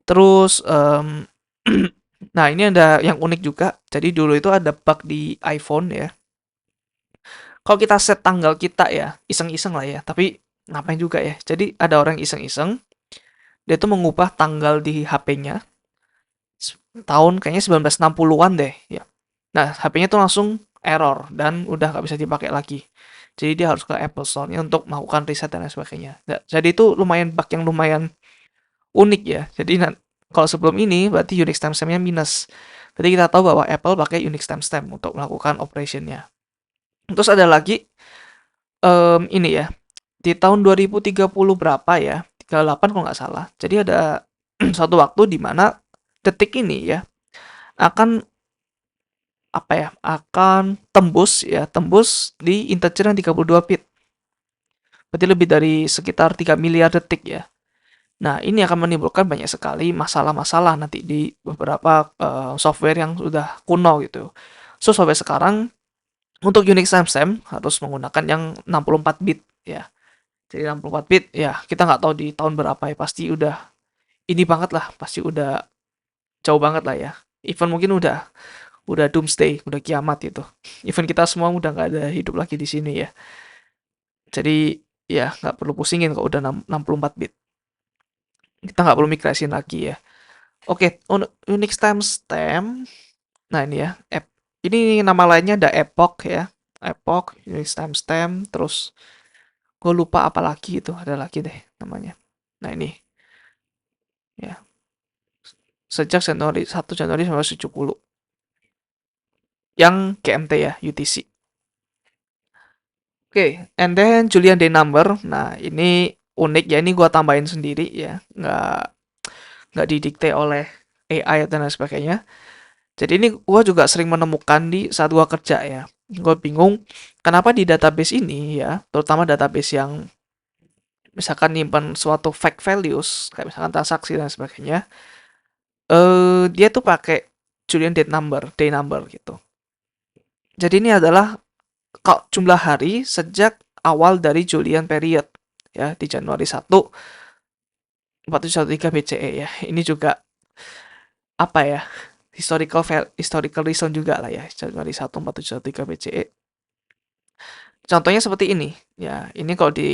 terus nah ini ada yang unik juga. Jadi dulu itu ada bug di iPhone ya. Kalau kita set tanggal kita ya, iseng-iseng lah ya. Tapi ngapain juga ya? Jadi ada orang iseng-iseng, dia tuh mengubah tanggal di HP-nya tahun kayaknya 1960-an deh ya. Nah, HP-nya tuh langsung error dan udah nggak bisa dipakai lagi. Jadi dia harus ke Apple Store-nya untuk melakukan reset dan lain sebagainya. Nah, jadi itu lumayan bug yang lumayan unik ya. Jadi kalau sebelum ini berarti Unix timestamp-nya minus. Berarti kita tahu bahwa Apple pakai Unix timestamp untuk melakukan operation-nya. Terus ada lagi ini ya. Di tahun 2030 berapa ya? 38 kalau nggak salah. Jadi ada suatu waktu di mana detik ini ya akan apa ya? Akan tembus di integer yang 32 bit. Berarti lebih dari sekitar 3 miliar detik ya. Nah, ini akan menimbulkan banyak sekali masalah-masalah nanti di beberapa software yang sudah kuno gitu. So, sampai sekarang untuk Unix timestamp harus menggunakan yang 64 bit ya. Jadi 64 bit ya, kita nggak tahu di tahun berapa ya, pasti udah ini banget lah, pasti udah jauh banget lah ya. Even mungkin udah doomsday, udah kiamat gitu. Even kita semua udah nggak ada hidup lagi di sini ya. Jadi ya nggak perlu pusingin kalau udah 64 bit. Kita nggak perlu migrasin lagi ya. Oke, Unix timestamp. Nah ini ya, ini nama lainnya ada Epoch ya. Epoch, Unix timestamp, terus gue lupa apa lagi itu, ada lagi deh namanya. Nah ini ya, sejak Januari 1 Januari 1970 yang GMT ya, UTC. Oke, and then Julian Day number. Nah ini unik ya, ini gue tambahin sendiri ya, nggak didikte oleh AI dan lain sebagainya. Jadi ini gue juga sering menemukan di saat gue kerja ya. Gue bingung kenapa di database ini ya, terutama database yang misalkan nyimpan suatu fact values, kayak misalkan transaksi dan sebagainya, dia tuh pakai Julian day number gitu. Jadi ini adalah jumlah hari sejak awal dari Julian period ya di Januari 1 4713 BCE ya. Ini juga apa ya? Historical reason juga lah ya. Januari 1 4713 BCE. Contohnya seperti ini ya. Ini kalau di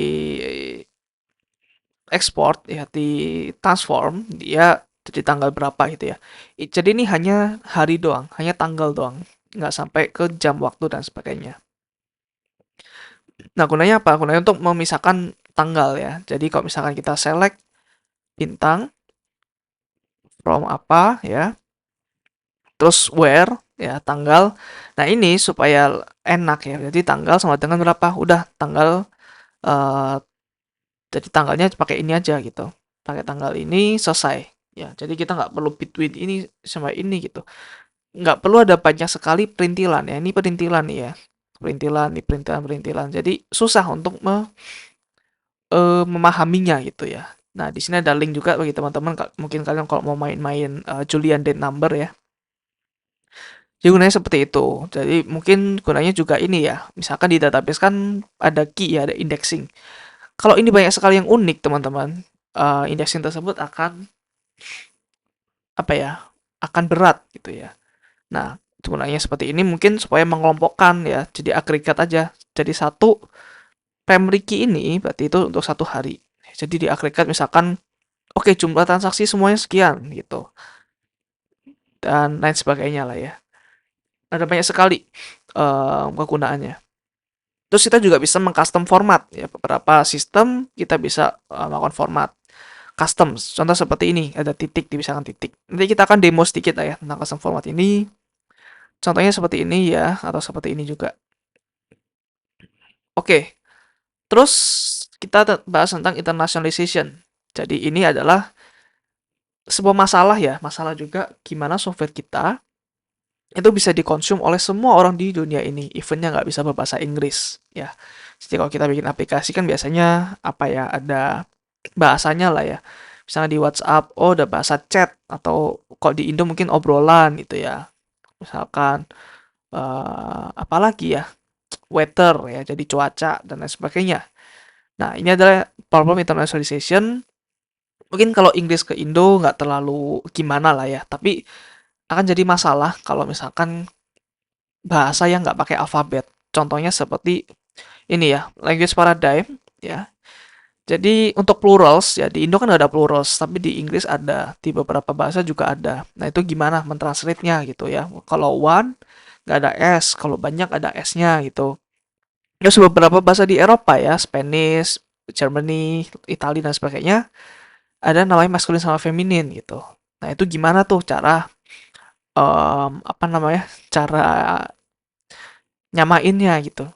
export ya, di transform dia jadi tanggal berapa gitu ya. Jadi ini hanya hari doang, hanya tanggal doang, nggak sampai ke jam, waktu dan sebagainya. Nah, gunanya apa? Gunanya untuk memisahkan tanggal ya. Jadi kalau misalkan kita select bintang from apa ya, terus where ya, tanggal. Nah, ini supaya enak ya. Jadi tanggal sama dengan berapa? Udah tanggal jadi tanggalnya pakai ini aja gitu. Pakai tanggal ini selesai. Ya, jadi kita nggak perlu between ini sama ini gitu. Nggak perlu ada banyak sekali perintilan ya. Ini perintilan nih ya. Perintilan, ini perintilan. Jadi susah untuk memahaminya gitu ya. Nah, di sini ada link juga bagi teman-teman, mungkin kalian kalau mau main-main Julian date number ya. Jadi gunanya seperti itu. Jadi mungkin gunanya juga ini ya. Misalkan di database kan ada key ya, ada indexing. Kalau ini banyak sekali yang unik, teman-teman, indexing tersebut akan apa ya? Akan berat gitu ya. Nah, gunanya seperti ini mungkin supaya mengelompokkan ya, jadi agregat aja. Jadi satu primary key ini berarti itu untuk satu hari. Jadi diagregat misalkan, oke, jumlah transaksi semuanya sekian gitu. Dan lain sebagainya lah ya. Ada banyak sekali kegunaannya. Terus kita juga bisa mengcustom format ya, beberapa sistem kita bisa melakukan format custom. Contoh seperti ini, ada titik, dipisahkan titik. Nanti kita akan demo sedikit lah ya tentang custom format ini. Contohnya seperti ini ya, atau seperti ini juga. Oke, terus kita bahas tentang internationalization. Jadi ini adalah sebuah masalah ya, masalah juga gimana software kita itu bisa dikonsum oleh semua orang di dunia ini, evennya nggak bisa berbahasa Inggris ya. Jadi kalau kita bikin aplikasi kan biasanya apa ya, ada bahasanya lah ya. Misalnya di WhatsApp, oh udah bahasa chat, atau kalau di Indo mungkin obrolan gitu ya. Misalkan apalagi ya, weather ya, jadi cuaca dan lain sebagainya. Nah, ini adalah problem internationalization. Mungkin kalau Inggris ke Indo nggak terlalu gimana lah ya, tapi akan jadi masalah kalau misalkan bahasa yang nggak pakai alfabet. Contohnya seperti ini ya, language paradigm ya. Jadi untuk plurals ya, di Indo kan nggak ada plurals, tapi di Inggris ada, di beberapa bahasa juga ada. Nah itu gimana mentranslate-nya gitu ya. Kalau one nggak ada S, kalau banyak ada S-nya gitu. Terus beberapa bahasa di Eropa ya, Spanish, Germany, Italia dan sebagainya, ada namanya maskulin sama feminin gitu. Nah itu gimana tuh cara apa namanya, cara nyamainnya gitu.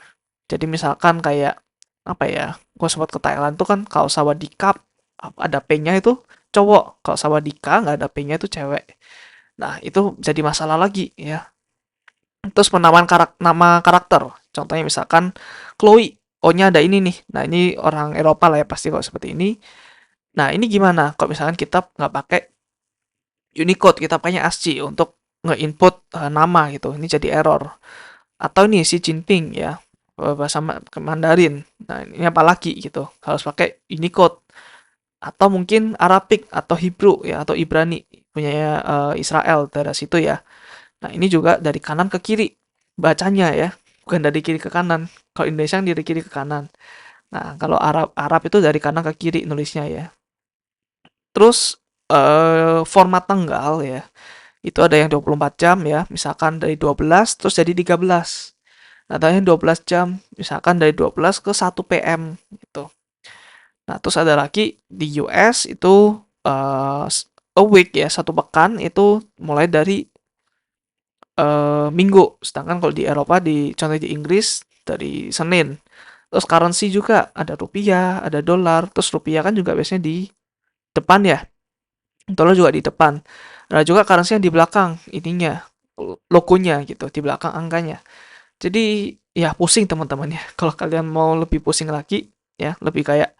Jadi misalkan kayak apa ya? Gue sempat ke Thailand tuh kan kalau sawadikap ada P-nya itu cowok, kalau sawadika nggak ada P-nya itu cewek. Nah, itu jadi masalah lagi ya. Terus penamaan nama karakter. Contohnya misalkan Chloe, O-nya ada ini nih. Nah, ini orang Eropa lah ya pasti kalau seperti ini. Nah, ini gimana? Kalau misalkan kita nggak pakai Unicode, kita pakainya ASCII untuk nge-input nama gitu. Ini jadi error. Atau ini si Jinping ya, bahasa Mandarin. Nah, ini apa lagi gitu. Harus pakai Unicode atau mungkin Arabic atau Hebrew ya atau Ibrani punya Israel dari situ ya. Nah, ini juga dari kanan ke kiri bacanya ya, bukan dari kiri ke kanan. Kalau Indonesia kan dari kiri ke kanan. Nah, kalau Arab itu dari kanan ke kiri nulisnya ya. Terus format tanggal ya. Itu ada yang 24 jam ya, misalkan dari 12 terus jadi 13. Nah, tadi 12 jam, misalkan dari 12 ke 1 PM gitu. Nah, terus ada lagi di US itu a week ya, satu pekan itu mulai dari minggu. Sedangkan kalau di Eropa contoh di Inggris dari Senin. Terus currency juga ada rupiah, ada dolar. Terus rupiah kan juga biasanya di depan ya. Dolar juga di depan. Nah, juga currency yang di belakang ininya, logonya gitu, di belakang angkanya. Jadi ya pusing teman-teman ya. Kalau kalian mau lebih pusing lagi ya, lebih kayak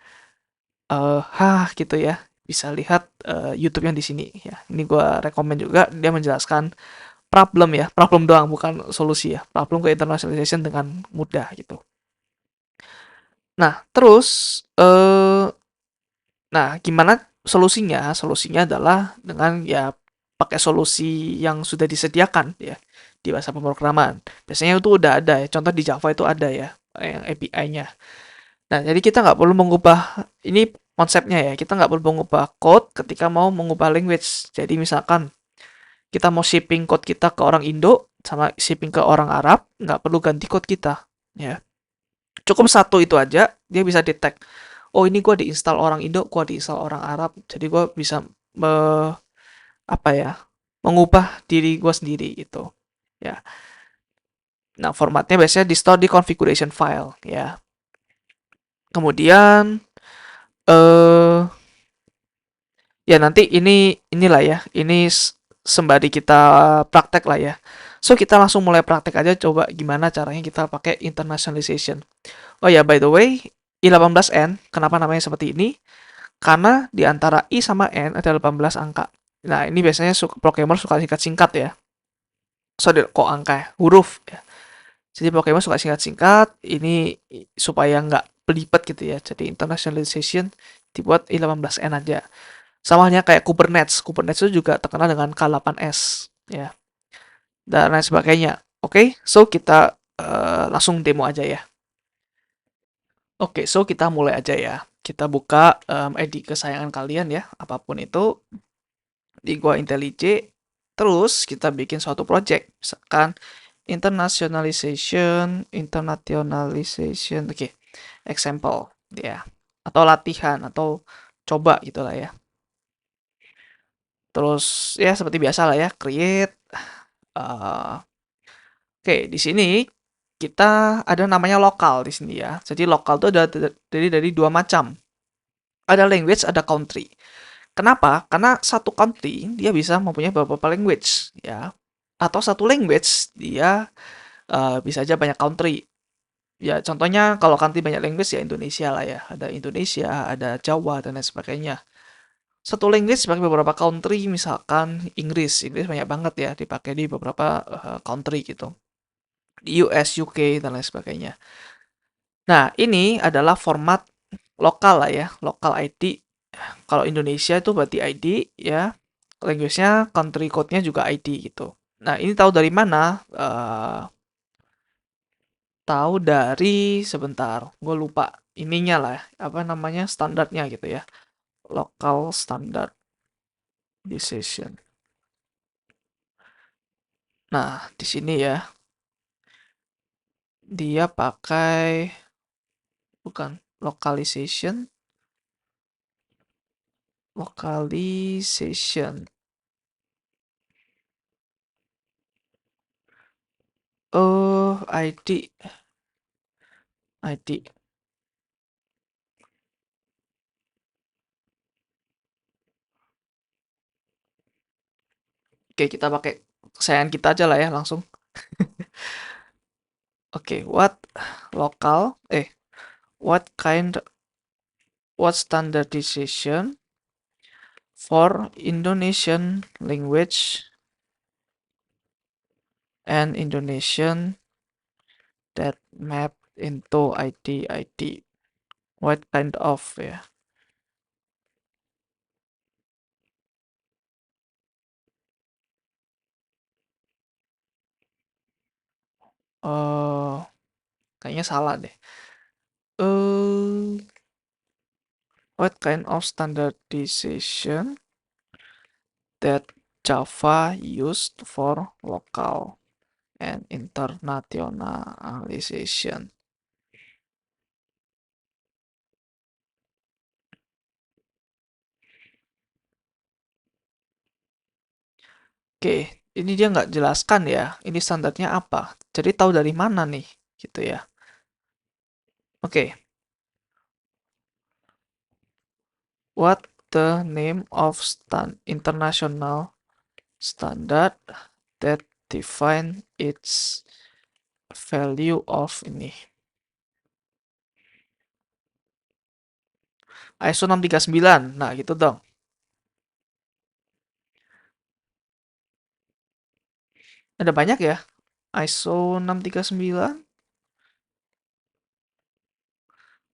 gitu ya. Bisa lihat YouTube yang di sini ya. Ini gua rekomen juga, dia menjelaskan problem ya, problem doang bukan solusi ya. Problem ke internationalization dengan mudah gitu. Nah, terus nah gimana solusinya? Solusinya adalah dengan ya pakai solusi yang sudah disediakan ya di bahasa pemrograman. Biasanya itu udah ada ya. Contoh di Java itu ada ya yang API-nya. Nah, jadi kita nggak perlu mengubah ini konsepnya ya. Kita nggak perlu mengubah code ketika mau mengubah language. Jadi misalkan kita mau shipping code kita ke orang Indo sama shipping ke orang Arab, nggak perlu ganti code kita. Ya, cukup satu itu aja, dia bisa detect. Oh ini gue diinstal orang Indo, gue diinstal orang Arab. Jadi gue bisa apa ya, mengubah diri gue sendiri gitu. Ya. Nah, formatnya biasanya di store di configuration file ya. Kemudian eh ya nanti inilah ya, ini sembari kita praktek lah ya. So kita langsung mulai praktek aja coba gimana caranya kita pakai internationalization. Oh ya by the way, I18N kenapa namanya seperti ini? Karena di antara I sama N ada 18 angka. Nah, ini biasanya programmer suka singkat-singkat ya. Sorry, kok angka ya? Huruf ya. Jadi programmer suka singkat-singkat, ini supaya nggak belibet gitu ya. Jadi internationalization dibuat I18N aja. Sama halnya kayak Kubernetes. Kubernetes itu juga terkenal dengan K8S ya. Dan lain sebagainya. Oke, so kita langsung demo aja ya. Oke, so kita mulai aja ya. Kita buka ID kesayangan kalian ya, apapun itu di Gua IntelliJ. Terus kita bikin suatu project, misalkan internationalization, oke, example ya, atau latihan atau coba gitulah ya. Terus ya seperti biasa lah ya, create. Oke, di sini kita ada namanya lokal di sini ya. Jadi lokal itu ada dari dua macam. Ada language, ada country. Kenapa? Karena satu country dia bisa mempunyai beberapa language ya. Atau satu language dia bisa aja banyak country. Ya contohnya kalau country banyak language ya Indonesia lah ya. Ada Indonesia, ada Jawa dan lain sebagainya. Satu language dipakai beberapa country, misalkan Inggris. Inggris banyak banget ya dipakai di beberapa country gitu. Di US, UK, dan lain sebagainya. Nah, ini adalah format lokal lah ya, lokal ID. Kalau Indonesia itu berarti ID ya, language-nya, country code-nya juga ID gitu. Nah, ini tahu dari mana? Tahu dari sebentar, gue lupa ininya lah, apa namanya standarnya gitu ya. Local standard decision. Nah, di sini ya, dia pakai bukan localization, localization. Oh, ID, ID. Oke, kita pakai kesayangan kita aja lah ya langsung. Oke, what kind, what standardization for Indonesian language and Indonesian that map into ID. What kind of ya? Oh, kayaknya salah deh. Eh, what kind of standardization that Java used for local and internationalization? Oke, ini dia nggak jelaskan ya. Ini standarnya apa? Jadi tahu dari mana nih, gitu ya. Oke, what the name of international standard that define its value of ini. ISO 639. Nah, gitu dong. Ada banyak ya. ISO 639,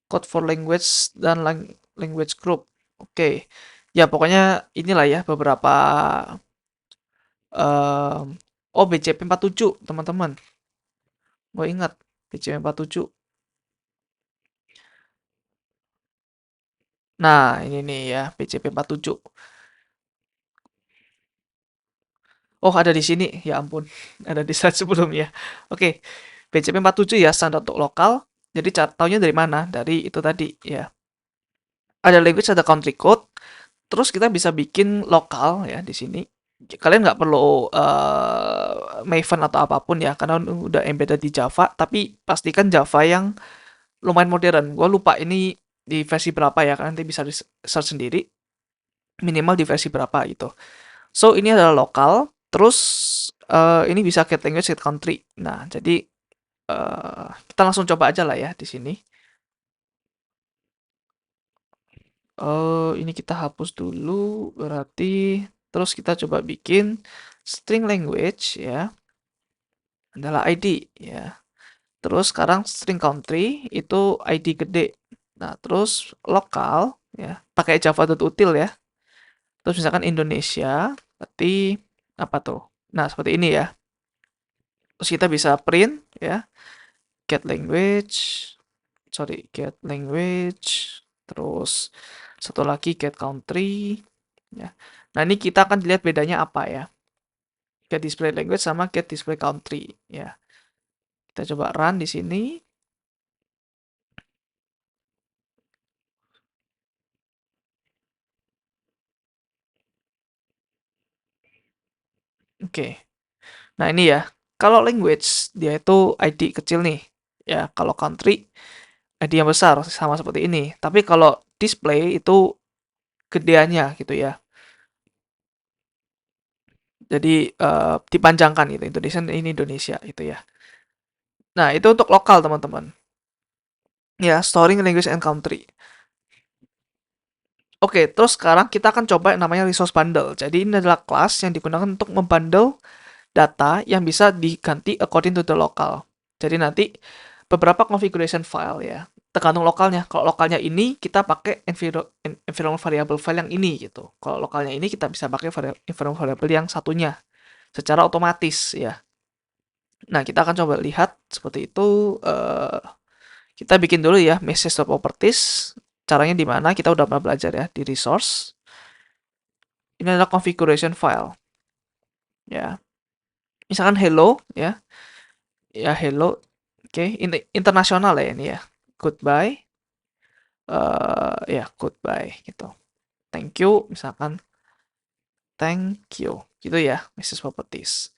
Code for Language dan Language Group. Oke. Ya, pokoknya inilah ya beberapa em, oh, BCP 47, teman-teman. Gue ingat BCP 47. Nah, ini nih ya, BCP 47. Oh, ada di sini. Ya ampun. Ada di slide sebelumnya. Oke. BCP 47 ya, standar untuk lokal. Jadi taunya dari mana? Dari itu tadi ya. Ada language, ada country code. Terus kita bisa bikin lokal ya di sini. Kalian nggak perlu Maven atau apapun ya, karena udah embedded di Java. Tapi pastikan Java yang lumayan modern. Gue lupa ini di versi berapa ya, kan nanti bisa di search sendiri. Minimal di versi berapa gitu. So, ini adalah lokal. Terus ini bisa get language, get country. Nah, jadi kita langsung coba aja lah ya di sini. Ini kita hapus dulu, berarti terus kita coba bikin string language ya, adalah ID ya. Terus sekarang string country itu ID gede. Nah, terus lokal ya, pakai java.util ya. Terus misalkan Indonesia, berarti apa tuh? Nah, seperti ini ya. Terus kita bisa print ya, get language, get language, terus satu lagi get country ya. Nah, ini kita akan lihat bedanya apa ya. Get display language sama get display country ya. Kita coba run di sini. Oke. Nah, ini ya. Kalau language dia itu ID kecil nih. Ya, kalau country ID yang besar sama seperti ini. Tapi kalau display itu gedeannya gitu ya. Jadi dipanjangkan gitu. Indonesia ini Indonesia itu ya. Nah, itu untuk lokal teman-teman. Ya, storing language and country. Oke, terus sekarang kita akan coba yang namanya resource bundle. Jadi ini adalah kelas yang digunakan untuk membundle data yang bisa diganti according to the local. Jadi nanti beberapa configuration file ya, tergantung lokalnya. Kalau lokalnya ini kita pakai environment variable file yang ini gitu. Kalau lokalnya ini kita bisa pakai environment variable yang satunya secara otomatis ya. Nah, kita akan coba lihat seperti itu. Kita bikin dulu ya message.properties. Caranya di mana? Kita udah pernah belajar ya di resource. Ini adalah configuration file ya. Misalkan hello ya. Ya hello. Oke, internasional ya ini ya. Goodbye. Ya goodbye gitu. Thank you misalkan thank you gitu ya message properties.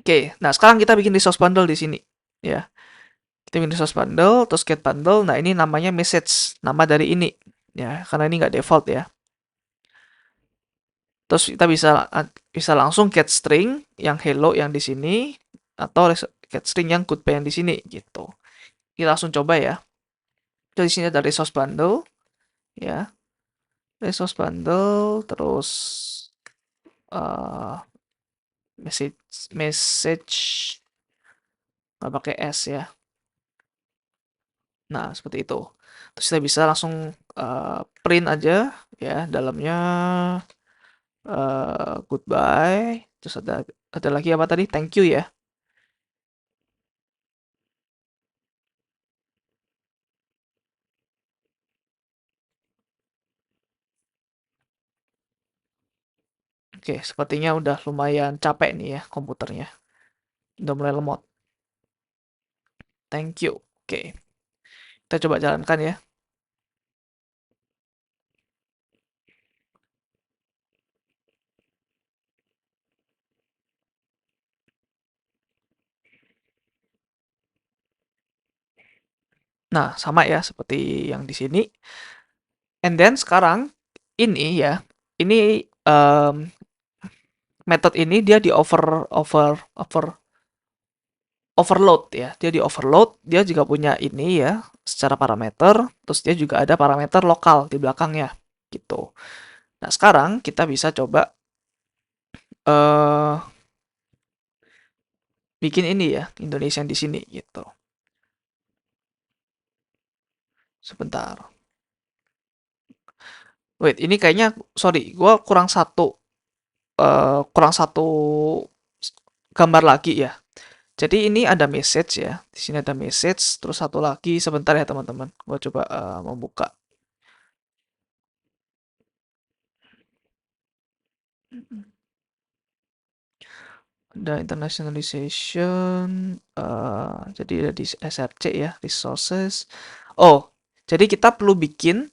Oke, nah sekarang kita bikin resource bundle di sini ya. Kita bikin resource bundle terus get bundle. Nah, ini namanya message, nama dari ini ya, karena ini nggak default ya. Terus kita bisa bisa langsung get string yang hello yang di sini atau get string yang goodbye yang di sini gitu. Kita langsung coba ya. Dari sini ada resource bundle ya. Resource bundle terus uh, message nggak pakai s ya. Nah, seperti itu. Terus kita bisa langsung print aja ya dalamnya goodbye. Terus ada lagi apa tadi? Thank you ya. Oke, sepertinya udah lumayan capek nih ya komputernya. Udah mulai lemot. Thank you. Oke, kita coba jalankan ya. Nah, sama ya seperti yang di sini. And then sekarang ini ya, ini method ini dia di overload ya. Dia di overload, dia juga punya ini ya secara parameter, terus dia juga ada parameter lokal di belakangnya gitu. Nah, sekarang kita bisa coba eh bikin ini ya, Indonesia di sini gitu. Sebentar. Wait, ini kayaknya sorry, gua kurang satu gambar lagi ya. Jadi ini ada message ya. Di sini ada message, terus satu lagi sebentar ya teman-teman. Gua coba membuka. Ada internationalization, jadi ada di SRC ya, resources. Oh, jadi kita perlu bikin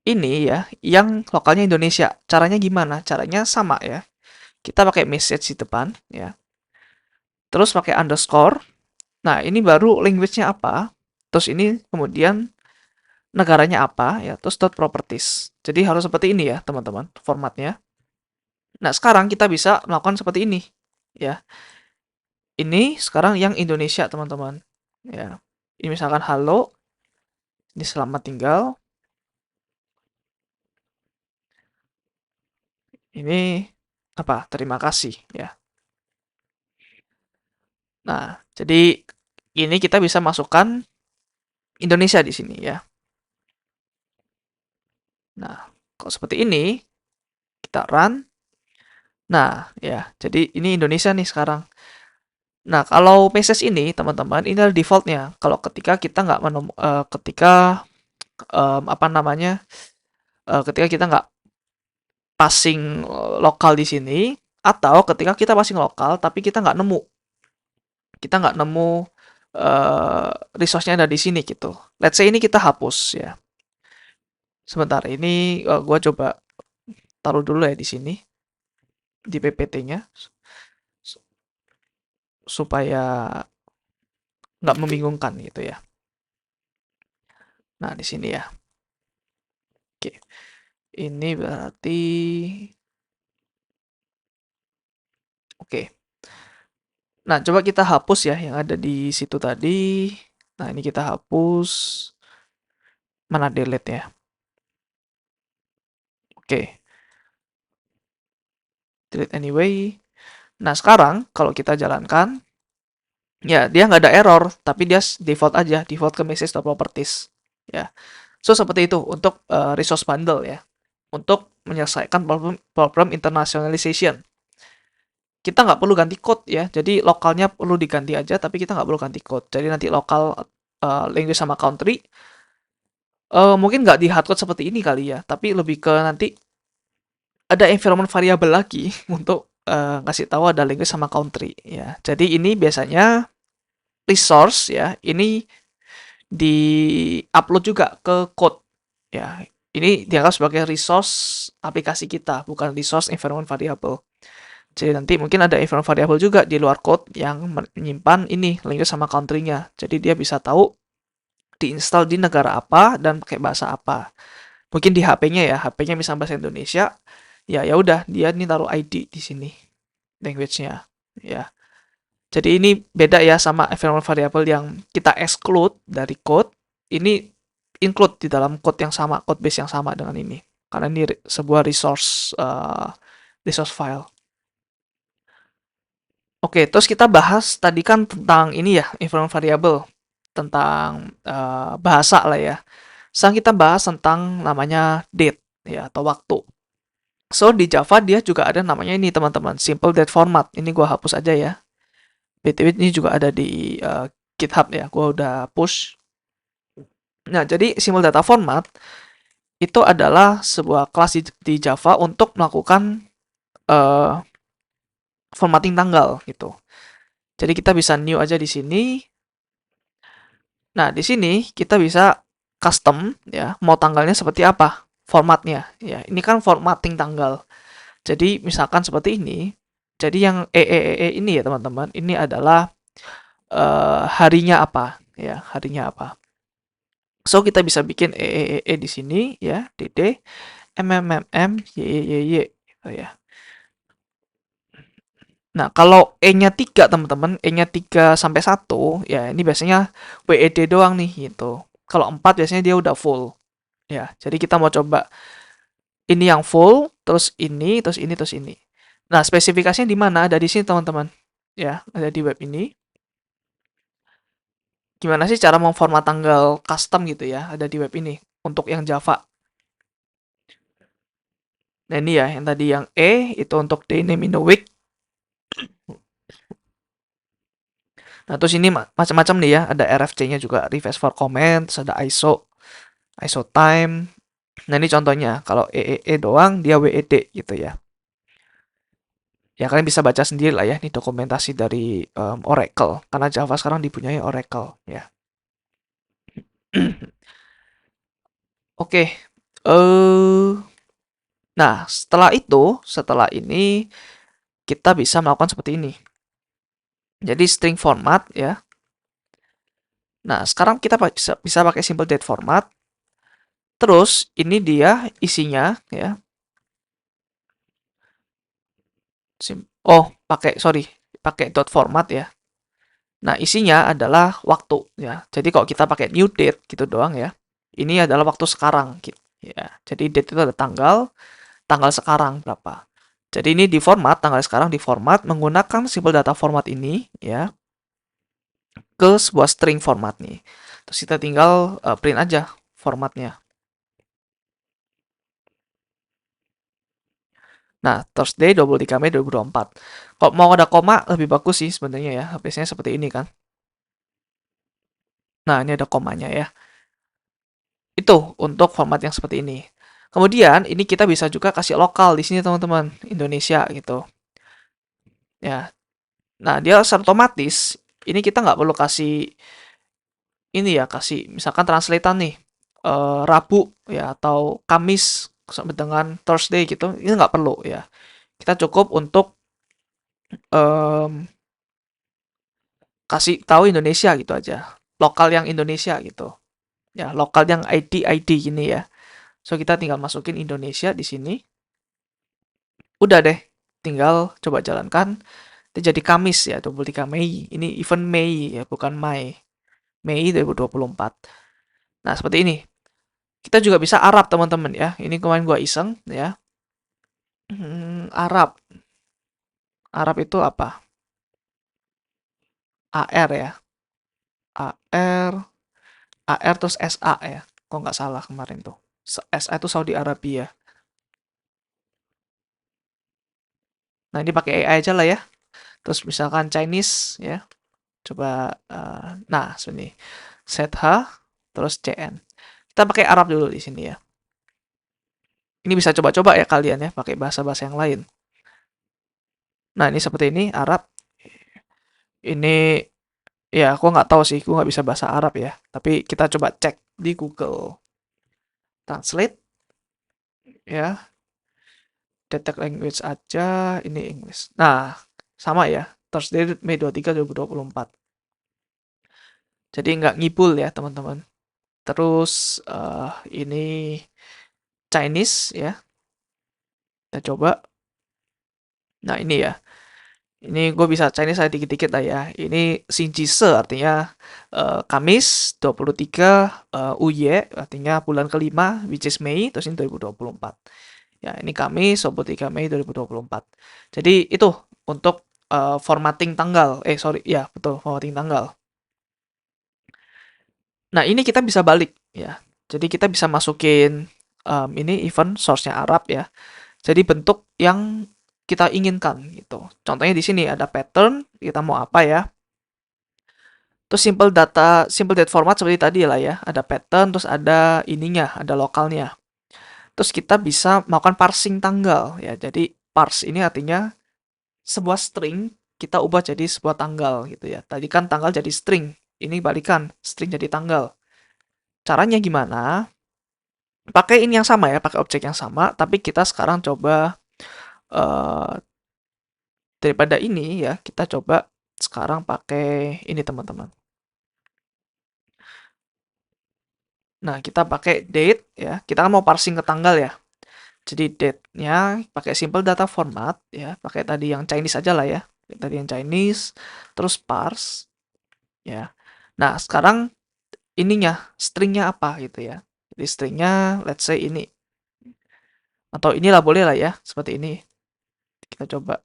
ini ya, yang lokalnya Indonesia. Caranya gimana? Caranya sama ya. Kita pakai message di depan ya. Terus pakai underscore. Nah, ini baru language-nya apa. Terus ini kemudian negaranya apa ya. Terus dot properties. Jadi harus seperti ini ya, teman-teman, formatnya. Nah, sekarang kita bisa melakukan seperti ini ya. Ini sekarang yang Indonesia, teman-teman. Ya. Ini misalkan halo, ini selamat tinggal. Ini apa? Terima kasih ya. Nah, jadi ini kita bisa masukkan Indonesia di sini ya. Nah, kalau seperti ini kita run. Nah, ya, jadi ini Indonesia nih sekarang. Nah, kalau message ini, teman-teman, ini adalah defaultnya. Kalau ketika kita nggak ketika apa namanya, ketika kita nggak passing lokal di sini, atau ketika kita passing lokal tapi kita nggak nemu resource-nya ada di sini gitu. Let's say ini kita hapus ya. Sebentar, ini gua coba taruh dulu ya di sini di PPT-nya supaya nggak membingungkan gitu ya. Nah, di sini ya. Oke. Ini berarti oke. Nah, coba kita hapus ya yang ada di situ tadi. Nah, ini kita hapus. Mana delete ya? Oke, delete anyway. Nah, sekarang kalau kita jalankan, ya dia nggak ada error, tapi dia default aja, default ke message.properties. Ya, so seperti itu untuk resource bundle ya, untuk menyelesaikan problem internationalization. Kita nggak perlu ganti code ya, jadi lokalnya perlu diganti aja, tapi kita nggak perlu ganti code. Jadi nanti lokal language sama country mungkin nggak di hardcode seperti ini kali ya, tapi lebih ke nanti ada environment variable lagi untuk ngasih tahu ada language sama country ya. Jadi ini biasanya resource ya, ini di-upload juga ke code ya. Ini dianggap sebagai resource aplikasi kita, bukan resource environment variable. Jadi nanti mungkin ada environment variable juga di luar code yang menyimpan ini language sama country-nya. Jadi dia bisa tahu diinstal di negara apa dan pakai bahasa apa. Mungkin di HP-nya ya, HP-nya misalnya bahasa Indonesia, ya udah dia ini taruh ID di sini language-nya ya. Jadi ini beda ya sama environment variable yang kita exclude dari code. Ini include di dalam code yang sama, code base yang sama dengan ini. Karena ini sebuah resource file. Oke, terus kita bahas tadi kan tentang ini ya, environment variable, tentang bahasa lah ya. Sekarang kita bahas tentang namanya date ya atau waktu. So di Java dia juga ada namanya ini teman-teman, simple date format. Ini gua hapus aja ya. BTW ini juga ada di GitHub ya, gua udah push. Nah, jadi simple data format itu adalah sebuah kelas di Java untuk melakukan uh, formatting tanggal gitu. Jadi kita bisa new aja di sini. Nah, di sini kita bisa custom ya, mau tanggalnya seperti apa formatnya ya. Ini kan formatting tanggal. Jadi misalkan seperti ini. Jadi yang ini ya teman-teman, ini adalah harinya apa ya, harinya apa. So kita bisa bikin di sini ya, dd mmm y gitu ya. Nah, kalau E-nya 3 teman-teman, E-nya 3 sampai 1, ya ini biasanya WED doang nih gitu. Kalau 4 biasanya dia udah full. Ya, jadi kita mau coba ini yang full, terus ini, terus ini, terus ini. Nah, spesifikasinya di mana? Ada di sini teman-teman. Ya, ada di web ini. Gimana sih cara memformat tanggal custom gitu ya? Ada di web ini untuk yang Java. Nah, ini ya, yang tadi yang E itu untuk day name in the week. Nah, terus ini macam-macam nih ya, ada RFC-nya juga, request for comments, ada ISO time. Nah, ini contohnya, kalau doang, dia WED gitu ya. Ya, kalian bisa baca sendiri lah ya, ini dokumentasi dari Oracle, karena Java sekarang dipunyai Oracle ya. Oke, nah setelah ini, kita bisa melakukan seperti ini. Jadi string format ya. Nah, sekarang kita bisa pakai simple date format. Terus ini dia isinya ya. Pakai dot format ya. Nah, isinya adalah waktu ya. Jadi kalau kita pakai new date gitu doang ya. Ini adalah waktu sekarang gitu. Ya. Jadi date itu ada tanggal sekarang berapa. Jadi ini di format tanggal sekarang di format menggunakan simple data format ini ya ke sebuah string format nih. Terus kita tinggal print aja formatnya. Nah, Thursday 23 Mei 2024. Kalau mau ada koma lebih bagus sih sebenarnya ya. Biasanya seperti ini kan. Nah, ini ada komanya ya. Itu untuk format yang seperti ini. Kemudian ini kita bisa juga kasih lokal di sini teman-teman, Indonesia gitu. Ya. Nah, dia otomatis ini kita nggak perlu kasih ini ya, kasih misalkan translatean nih. Rabu ya atau Kamis sampai dengan Thursday gitu. Ini nggak perlu ya. Kita cukup untuk kasih tahu Indonesia gitu aja. Lokal yang Indonesia gitu. Ya, lokal yang ID gini ya. So kita tinggal masukin Indonesia di sini. Udah deh, tinggal coba jalankan. Itu jadi Kamis ya, 23 Mei. Ini event Mei ya, bukan Mei. Mei 2024. Nah, seperti ini. Kita juga bisa Arab teman-teman ya. Ini kemarin gua iseng ya. Arab. Arab itu apa? AR ya. AR. AR terus SA ya. Kok nggak salah kemarin tuh. SA itu Saudi Arabia. Nah ini pakai AI aja lah ya. Terus misalkan Chinese ya. Coba. Nah sini. Set H. Terus CN. Kita pakai Arab dulu di sini ya. Ini bisa coba-coba ya kalian ya. Pakai bahasa-bahasa yang lain. Nah ini seperti ini Arab. Ini ya aku nggak tahu sih. Aku nggak bisa bahasa Arab ya. Tapi kita coba cek di Google Translate ya. Detect language aja, ini English. Nah, sama ya. Thursday, Mei 23, 2024. Jadi nggak ngibul ya, teman-teman. Terus, ini Chinese ya. Kita coba. Nah, ini ya. Ini gue bisa Chinese saya dikit-dikit lah ya. Ini Xinjise artinya Kamis 23 Uye artinya bulan kelima which is Mei terus ini 2024. Ya, ini Kamis 23 Mei 2024. Jadi itu untuk formatting tanggal. Sorry, ya betul formatting tanggal. Nah, ini kita bisa balik ya. Jadi kita bisa masukin ini event source-nya Arab ya. Jadi bentuk yang kita inginkan gitu. Contohnya di sini ada pattern, kita mau apa ya? Terus simple date format seperti tadi lah ya. Ada pattern, terus ada ininya, ada lokalnya. Terus kita bisa melakukan parsing tanggal ya. Jadi parse ini artinya sebuah string kita ubah jadi sebuah tanggal gitu ya. Tadi kan tanggal jadi string, ini balikan string jadi tanggal. Caranya gimana? Pakai ini yang sama ya, pakai objek yang sama, tapi kita sekarang coba uh, daripada ini ya, kita coba sekarang pakai ini teman-teman. Nah, kita pakai date ya. Kita kan mau parsing ke tanggal ya. Jadi date-nya pakai simple data format ya, pakai tadi yang Chinese aja lah ya. Tadi yang Chinese, terus parse ya. Nah, sekarang ininya, stringnya apa gitu ya. Jadi stringnya let's say ini. Atau inilah boleh lah ya, seperti ini. Kita coba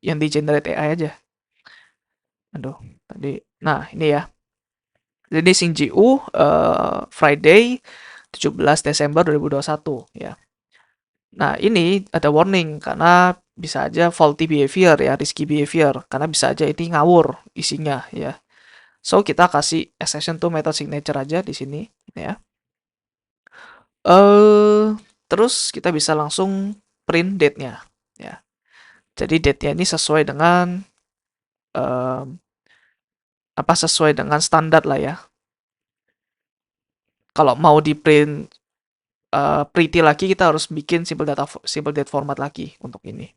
yang di generate AI aja. Aduh, tadi. Nah, ini ya. Jadi Xingjiu Friday 17 Desember 2021 ya. Nah, ini ada warning karena bisa aja faulty behavior ya, risky behavior karena bisa aja ini ngawur isinya ya. So, kita kasih exception to method signature aja di sini ya. Terus kita bisa langsung print date-nya ya. Jadi date-nya ini sesuai dengan apa sesuai dengan standar lah ya. Kalau mau di print pretty lagi kita harus bikin simple date format lagi untuk ini.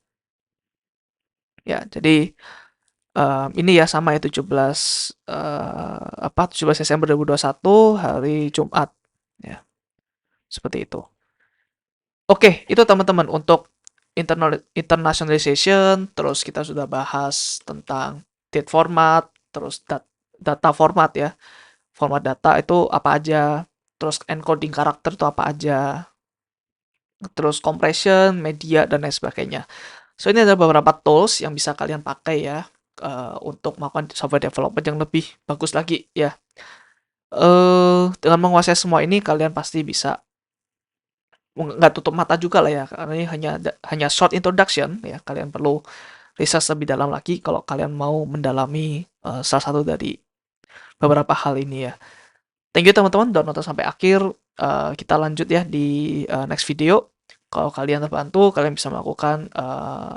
Ya, jadi ini ya sama ya 17 Desember 2021 hari Jumat ya. Seperti itu. Oke, itu teman-teman untuk internationalization, terus kita sudah bahas tentang date format, terus data format ya. Format data itu apa aja, terus encoding karakter itu apa aja, terus compression, media, dan lain sebagainya. So, ini ada beberapa tools yang bisa kalian pakai ya, untuk melakukan software development yang lebih bagus lagi ya. Dengan menguasai semua ini, kalian pasti bisa nggak tutup mata juga lah ya, karena ini hanya short introduction ya. Kalian perlu research lebih dalam lagi kalau kalian mau mendalami salah satu dari beberapa hal ini ya. Thank you teman-teman udah nonton sampai akhir. Kita lanjut ya di next video. Kalau kalian terbantu, kalian bisa melakukan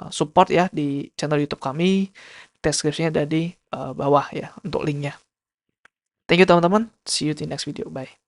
support ya di channel YouTube kami. Deskripsinya ada di bawah ya untuk linknya. Thank you teman-teman. See you di next video. Bye.